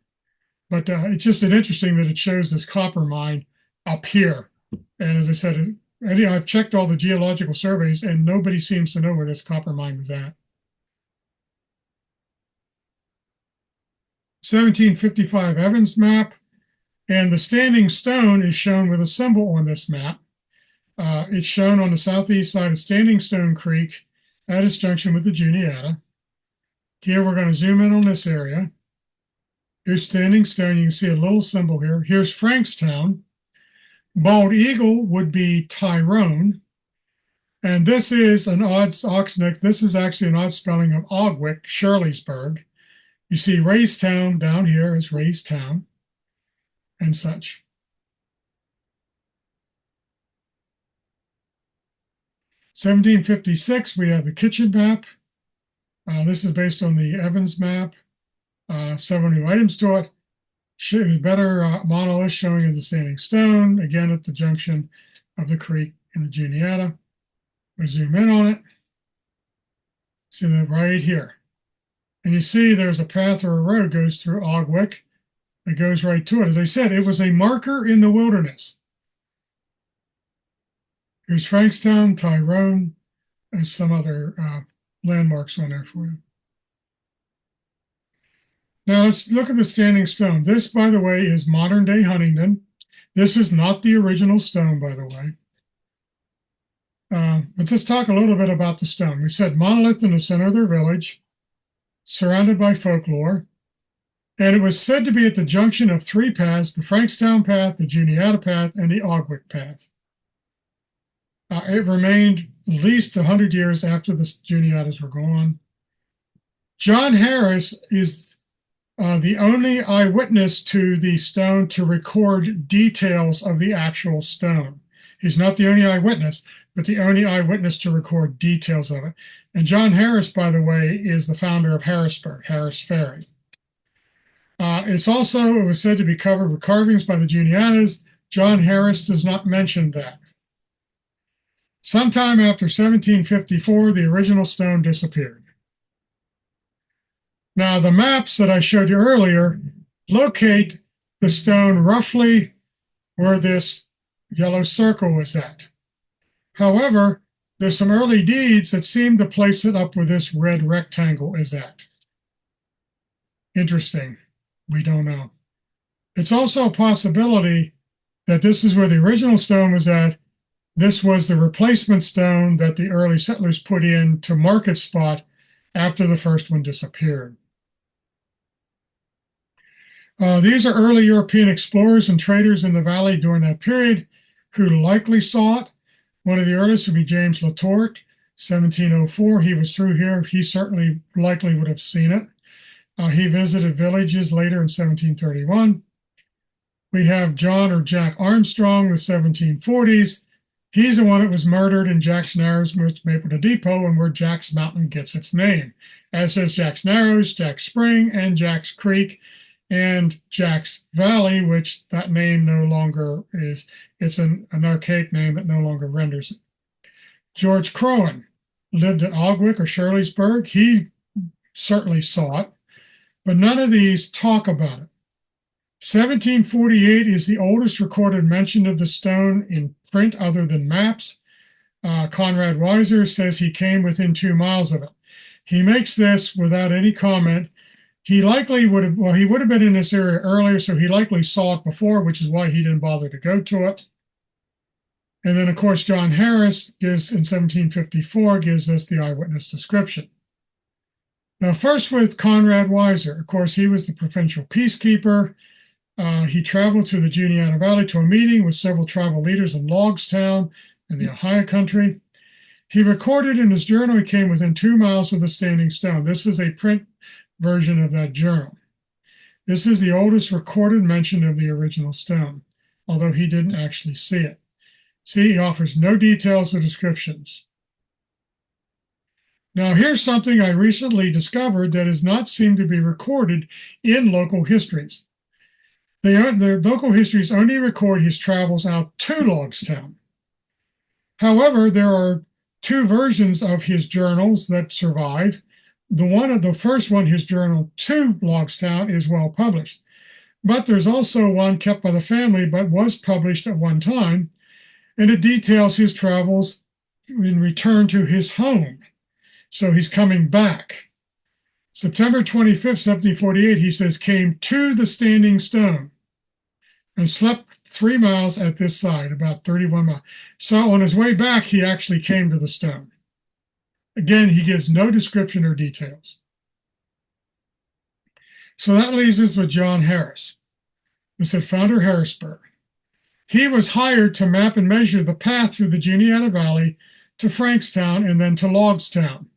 But it's just interesting that it shows this copper mine up here. And as I said, I've checked all the geological surveys and nobody seems to know where this copper mine was at. 1755 Evans map. And the standing stone is shown with a symbol on this map. It's shown on the southeast side of Standing Stone Creek at its junction with the Juniata. Here we're going to zoom in on this area. Here's Standing Stone. You can see a little symbol here. Here's Frankstown. Bald Eagle would be Tyrone. And this is an odd oxneck. This is actually an odd spelling of Ogwick, Shirleysburg. You see Raystown down here is Raystown and such. (1756), we have the kitchen map. This is based on the Evans map. Several new items to it. Better monolith showing as a standing stone, again at the junction of the creek and the Juniata. We zoom in on it. See that right here. And you see there's a path or a road goes through Ogwick. It goes right to it. As I said, it was a marker in the wilderness. Here's Frankstown, Tyrone, and some other landmarks on there for you. Now let's look at the standing stone. This, by the way, is modern day Huntingdon. This is not the original stone, by the way. But let's talk a little bit about the stone. We said monolith in the center of their village, surrounded by folklore. And it was said to be at the junction of three paths, the Frankstown path, the Juniata path, and the Ogwick path. It remained at least 100 years after the Juniatas were gone. John Harris is the only eyewitness to the stone to record details of the actual stone. He's not the only eyewitness, but the only eyewitness to record details of it. And John Harris, by the way, is the founder of Harrisburg, Harris Ferry. It was said to be covered with carvings by the Juniatas. John Harris does not mention that. Sometime after 1754, the original stone disappeared. Now, the maps that I showed you earlier locate the stone roughly where this yellow circle was at. However, there's some early deeds that seem to place it up where this red rectangle is at. Interesting. We don't know. It's also a possibility that this is where the original stone was at. This was the replacement stone that the early settlers put in to mark its spot after the first one disappeared. These are early European explorers and traders in the valley during that period who likely saw it. One of the earliest would be James Latourt, 1704. He was through here. He certainly likely would have seen it. He visited villages later in 1731. We have John or Jack Armstrong in the 1740s. He's the one that was murdered in Jack's Narrows, Maple Depot, and where Jack's Mountain gets its name, as is Jack's Narrows, Jack's Spring, and Jack's Creek, and Jack's Valley, which that name no longer is. It's an archaic name that no longer renders it. George Crowan lived at Ogwick or Shirleysburg. He certainly saw it, but none of these talk about it. 1748 is the oldest recorded mention of the stone in print other than maps. Conrad Weiser says he came within 2 miles of it. He makes this without any comment. He likely would have, well, he would have been in this area earlier, so he likely saw it before, which is why he didn't bother to go to it. And then, of course, John Harris gives, in 1754, gives us the eyewitness description. Now, first with Conrad Weiser. Of course, he was the provincial peacekeeper. He traveled to the Juniata Valley to a meeting with several tribal leaders in Logstown in the Ohio country. He recorded in his journal he came within 2 miles of the standing stone. This is a print version of that journal. This is the oldest recorded mention of the original stone, although he didn't actually see it. See, he offers no details or descriptions. Now, here's something I recently discovered that does not seem to be recorded in local histories. The local histories only record his travels out to Logstown. However, there are 2 versions of his journals that survive. The first one, his journal to Logstown, is well published. But there's also one kept by the family, but was published at one time, and it details his travels in return to his home. So he's coming back. September 25th, 1748, he says, came to the standing stone and slept 3 miles at this side, about 31 miles. So on his way back, he actually came to the stone. Again, he gives no description or details. So that leaves us with John Harris. This is founder Harrisburg. He was hired to map and measure the path through the Juniata Valley to Frankstown and then to Logstown.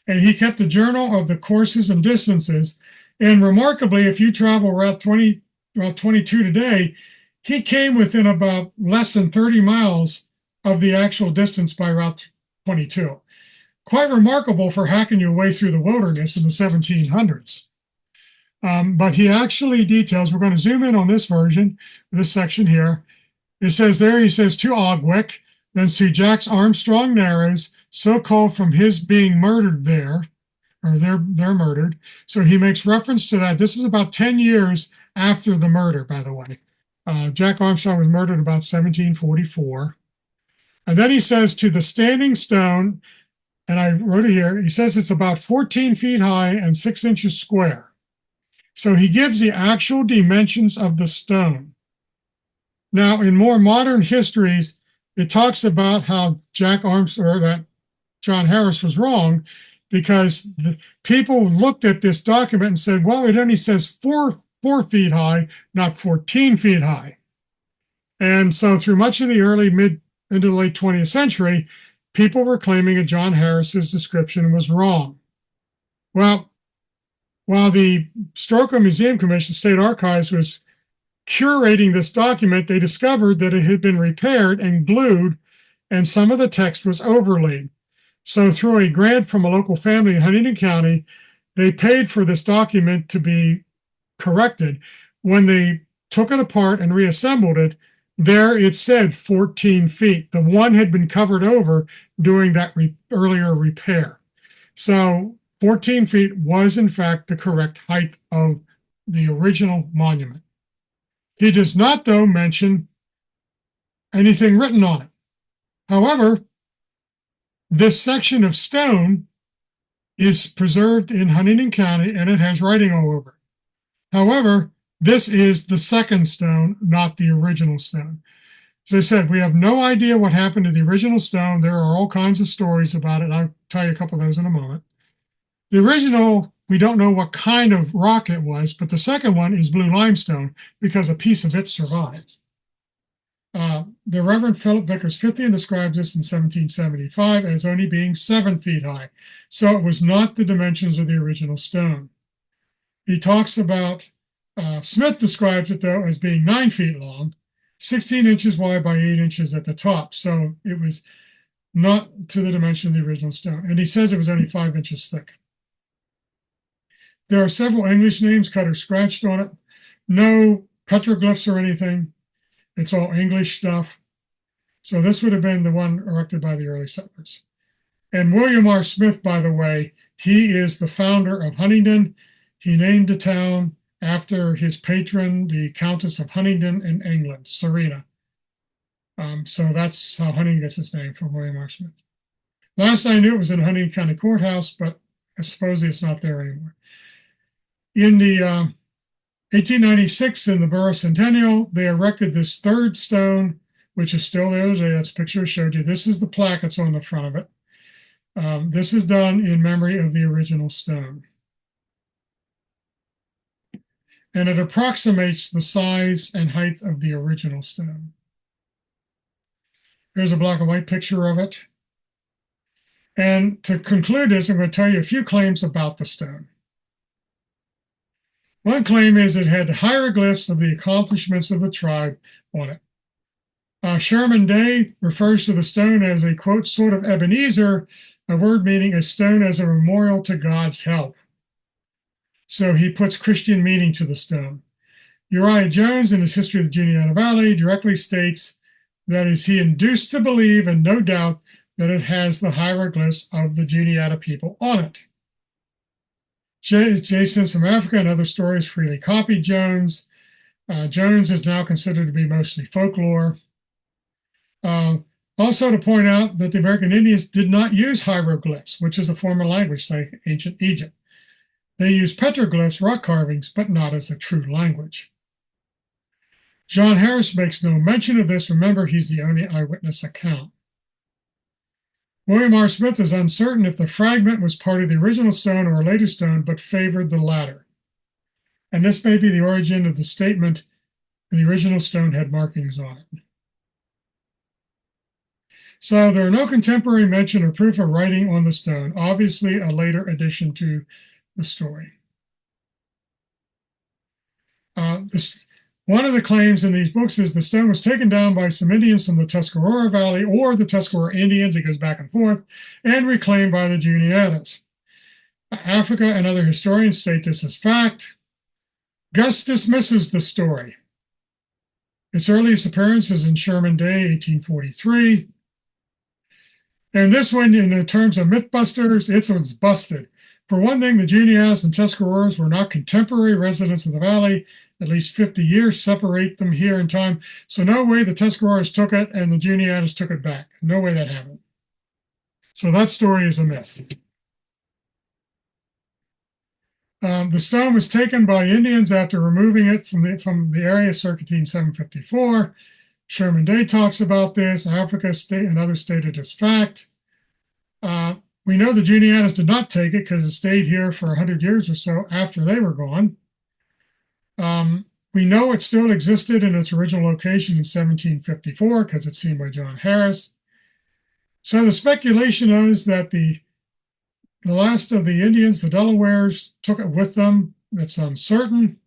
And he kept a journal of the courses and distances. And remarkably, if you travel Route 22 today, he came within about less than 30 miles of the actual distance by Route 22. Quite remarkable for hacking your way through the wilderness in the 1700s. But he actually details, we're going to zoom in on this version, this section here. It says there, he says to Ogwick, then to Jack's Armstrong Narrows, so called from his being murdered there, or they're murdered. So he makes reference to that. This is about 10 years after the murder, by the way. Jack Armstrong was murdered about 1744. And then he says to the standing stone, and I wrote it here, he says it's about 14 feet high and 6 inches square. So he gives the actual dimensions of the stone. Now, in more modern histories, it talks about how Jack Armstrong, or that John Harris was wrong, because the people looked at this document and said, well, it only says 4 feet high, not 14 feet high. And so through much of the early into the late 20th century, people were claiming that John Harris's description was wrong. Well, while the Historical Museum Commission, State Archives, was curating this document, they discovered that it had been repaired and glued, and some of the text was overlaid. So through a grant from a local family in Huntington County, they paid for this document to be corrected. When they took it apart and reassembled it, There it said 14 feet. The one had been covered over during that earlier repair. So 14 feet was, in fact, the correct height of the original monument. He does not, though, mention anything written on it. However, this section of stone is preserved in Huntingdon County, and it has writing all over it. However, this is the second stone, not the original stone. As I said, we have no idea what happened to the original stone. There are all kinds of stories about it. I'll tell you a couple of those in a moment. The original, we don't know what kind of rock it was, but the second one is blue limestone because a piece of it survived. The Reverend Philip Vickers Fithian describes this in 1775 as only being 7 feet high. So it was not the dimensions of the original stone. He talks about, Smith describes it, though, as being 9 feet long, 16 inches wide by 8 inches at the top. So it was not to the dimension of the original stone. And he says it was only 5 inches thick. There are several English names cut or scratched on it. No petroglyphs or anything. It's all English stuff. So this would have been the one erected by the early settlers. And William R. Smith, by the way, he is the founder of Huntingdon. He named the town after his patron, the Countess of Huntingdon in England, Serena. So that's how Huntingdon gets its name, from William R. Smith. Last I knew, it was in Huntingdon County Courthouse, but I suppose it's not there anymore. In the 1896, in the Borough Centennial, they erected this third stone, which is still there today. That's a picture I showed you. This is the plaque that's on the front of it. This is done in memory of the original stone. And it approximates the size and height of the original stone. Here's a black and white picture of it. And to conclude this, I'm going to tell you a few claims about the stone. One claim is it had hieroglyphs of the accomplishments of the tribe on it. Sherman Day refers to the stone as a, quote, sort of Ebenezer, a word meaning a stone as a memorial to God's help. So he puts Christian meaning to the stone. Uriah Jones, in his History of the Juniata Valley, directly states that is he induced to believe, and no doubt, that it has the hieroglyphs of the Juniata people on it. J. Sims from Africa and other stories freely copied Jones. Jones is now considered to be mostly folklore. Also to point out that the American Indians did not use hieroglyphs, which is a form of language like ancient Egypt. They used petroglyphs, rock carvings, but not as a true language. John Harris makes no mention of this. Remember, he's the only eyewitness account. William R. Smith is uncertain if the fragment was part of the original stone or a later stone, but favored the latter. And this may be the origin of the statement that the original stone had markings on it. So there are no contemporary mention or proof of writing on the stone, obviously a later addition to the story. One of the claims in these books is the stone was taken down by some Indians from the Tuscarora Valley or the Tuscarora Indians, it goes back and forth, and reclaimed by the Juniatas. Africa and other historians state this as fact. Gus dismisses the story. Its earliest appearance is in Sherman Day, 1843. And this one, in terms of Mythbusters, it was busted. For one thing, the Juniatas and Tuscaroras were not contemporary residents of the valley. At least 50 years separate them here in time. So no way the Tuscaroras took it and the Juniatas took it back. No way that happened. So that story is a myth. The stone was taken by Indians after removing it from the area circa 1754. Sherman Day talks about this. Africa state and others stated as fact. We know the Juniatas did not take it because it stayed here for 100 years or so after they were gone. We know it still existed in its original location in 1754 because it's seen by John Harris. So the speculation is that the last of the Indians, the Delawares, took it with them. It's uncertain.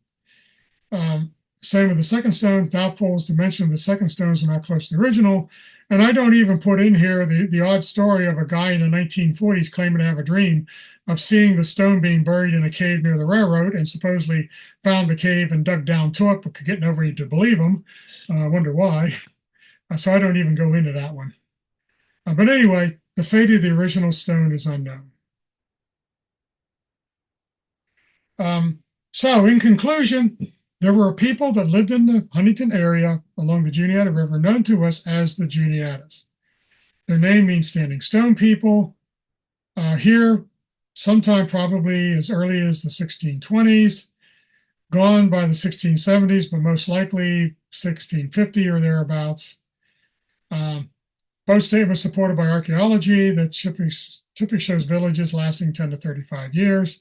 Same with the second stones. Doubtful is to mention the second stones are not close to the original. And I don't even put in here the odd story of a guy in the 1940s claiming to have a dream of seeing the stone being buried in a cave near the railroad, and supposedly found the cave and dug down to it, but could get nobody to believe him. I wonder why. So I don't even go into that one. But anyway, the fate of the original stone is unknown. So in conclusion, there were people that lived in the Huntington area along the Juniata River known to us as the Juniatas. Their name means standing stone people. Here, sometime probably as early as the 1620s, gone by the 1670s, but most likely 1650 or thereabouts. Both statements supported by archaeology that typically shows villages lasting 10 to 35 years.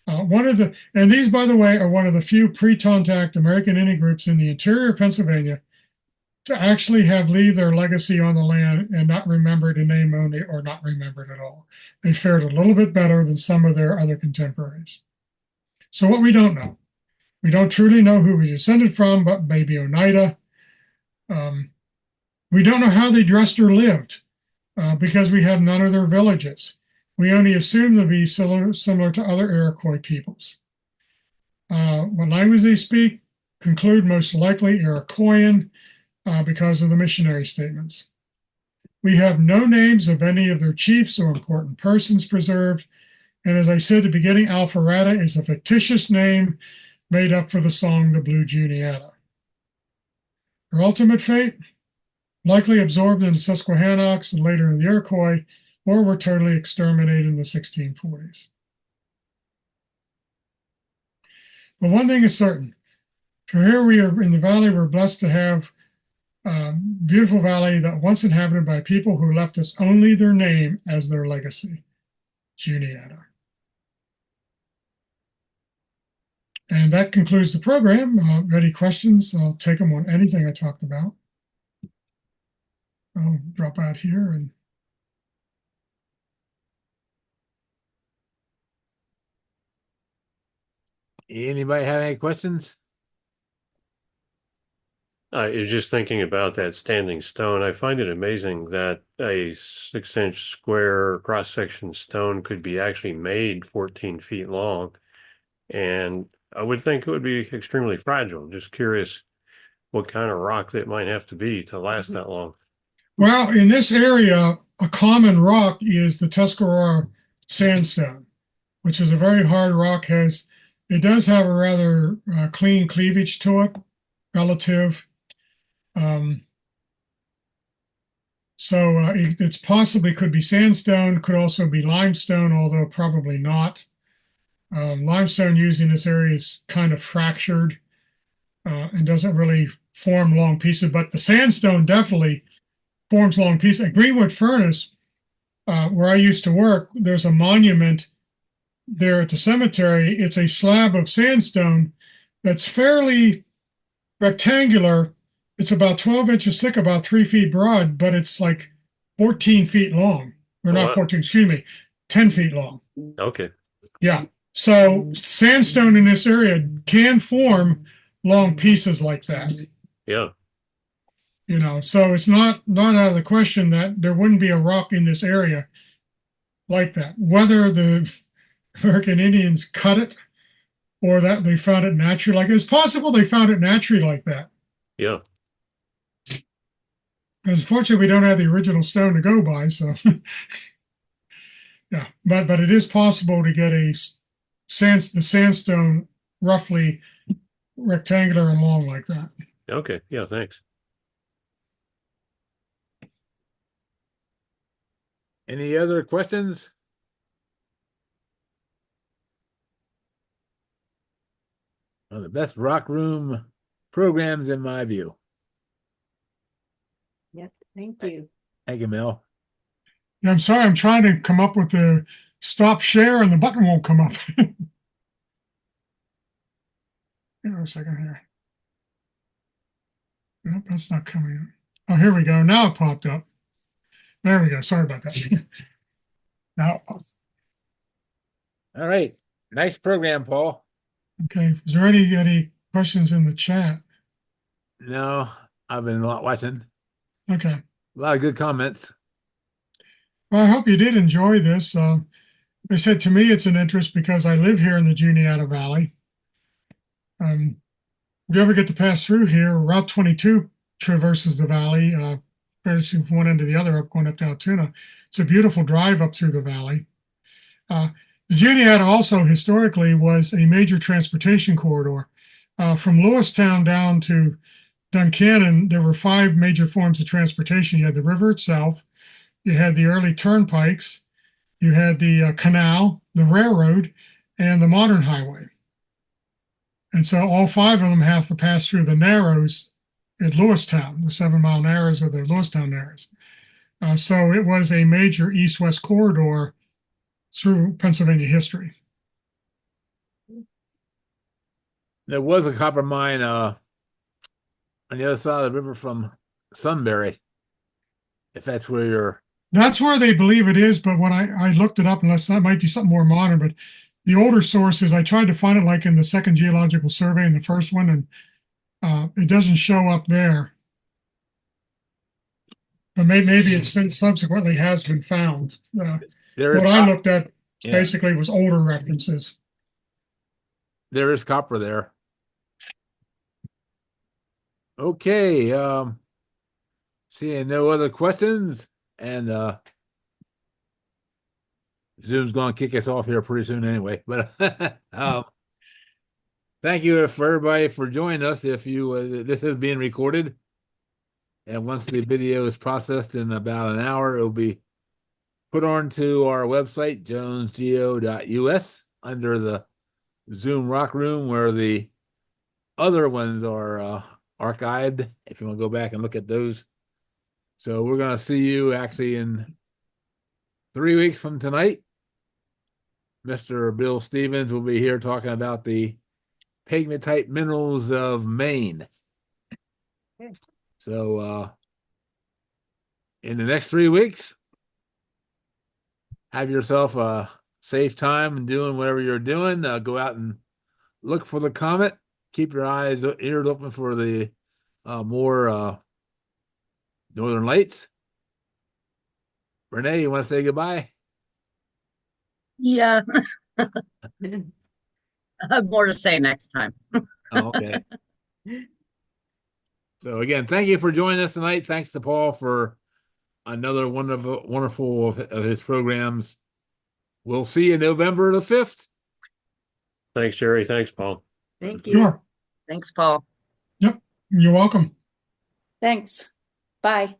And these, by the way, are one of the few pre-contact American Indian groups in the interior of Pennsylvania to actually have leave their legacy on the land and not remembered in name only or not remembered at all. They fared a little bit better than some of their other contemporaries. So what we don't know. We don't truly know who we descended from, but maybe Oneida. We don't know how they dressed or lived because we have none of their villages. We only assume they'll be similar to other Iroquois peoples. What language they speak, conclude most likely Iroquoian because of the missionary statements. We have no names of any of their chiefs or important persons preserved. And as I said at the beginning, Alpharetta is a fictitious name made up for the song The Blue Juniata. Their ultimate fate, likely absorbed in the Susquehannocks and later in the Iroquois, or were totally exterminated in the 1640s. But one thing is certain. For here we are in the valley, we're blessed to have a beautiful valley that once inhabited by people who left us only their name as their legacy, Juniata. And that concludes the program. Any questions? I'll take them on anything I talked about. I'll drop out here and Anybody have any questions? You're just thinking about that standing stone. I find it amazing that a 6-inch square cross-section stone could be actually made 14 feet long. And I would think it would be extremely fragile. Just curious what kind of rock that might have to be to last that long. well, in this area, a common rock is the Tuscarora sandstone, which is a very hard rock. It does have a rather clean cleavage to it, relative. It's possibly could be sandstone, could also be limestone, although probably not. Limestone used in this area is kind of fractured and doesn't really form long pieces, but the sandstone definitely forms long pieces. At Greenwood Furnace, where I used to work, there's a monument there at the cemetery. It's a slab of sandstone that's fairly rectangular. It's about 12 inches thick, about 3 feet broad, but it's like 14 feet long. Or not 14, excuse me, 10 feet long. Okay. Yeah. So sandstone in this area can form long pieces like that. Yeah. You know, so it's not out of the question that there wouldn't be a rock in this area like that. Whether the American Indians cut it or that they found it naturally, like it's possible they found it naturally like that. Yeah. Unfortunately, we don't have the original stone to go by, so yeah. But it is possible to get the sandstone roughly rectangular and long like that. Okay. Yeah. Thanks. Any other questions? One of the best rock room programs in my view. Yes, thank you. Thank you, Mel. Yeah, I'm sorry, I'm trying to come up with the stop share and the button won't come up. Hang on a second here. Nope, that's not coming up. Oh, here we go. Now it popped up. There we go. Sorry about that. Now, All right. Nice program, Paul. okay. Is there any questions in the chat? No, I've been not watching. Okay. A lot of good comments. Well, I hope you did enjoy this. I said to me, it's an interest because I live here in the Juniata Valley. If you ever get to pass through here, Route 22 traverses the valley, basically from one end to the other, up going up to Altoona. It's a beautiful drive up through the valley. Uh, the Juniata also historically was a major transportation corridor. From Lewistown down to Duncannon, there were 5 major forms of transportation. You had the river itself, you had the early turnpikes, you had the canal, the railroad, and the modern highway. And so all 5 of them have to pass through the narrows at Lewistown, the 7-mile narrows or the Lewistown narrows. So it was a major east-west corridor through Pennsylvania history. There was a copper mine on the other side of the river from Sunbury, if that's where you're. That's where they believe it is, but when I looked it up, unless that might be something more modern, but the older sources, I tried to find it like in the second geological survey in the first one, and it doesn't show up there. But maybe it since subsequently has been found. There is What I looked at yeah, basically was older references. there is copper there. Okay, seeing no other questions, and Zoom's going to kick us off here pretty soon anyway. But thank you for everybody for joining us. If you this is being recorded, and once the video is processed in about an hour, it'll be put onto our website, jonesgeo.us, under the Zoom Rock Room, where the other ones are archived, if you want to go back and look at those. So we're going to see you actually in 3 weeks from tonight. Mr. Bill Stevens will be here talking about the pegmatite minerals of Maine. So in the next 3 weeks, have yourself a safe time and doing whatever you're doing. Go out and look for the comet. Keep your ears open for the more northern lights. Renee, you want to say goodbye? Yeah. I have more to say next time. Oh, okay. So again, thank you for joining us tonight. Thanks to Paul for another wonderful of his programs. We'll see you November the 5th. Thanks, Jerry. Thanks, Paul. Thank you. Sure. Thanks, Paul. Yep. You're welcome. Thanks. Bye.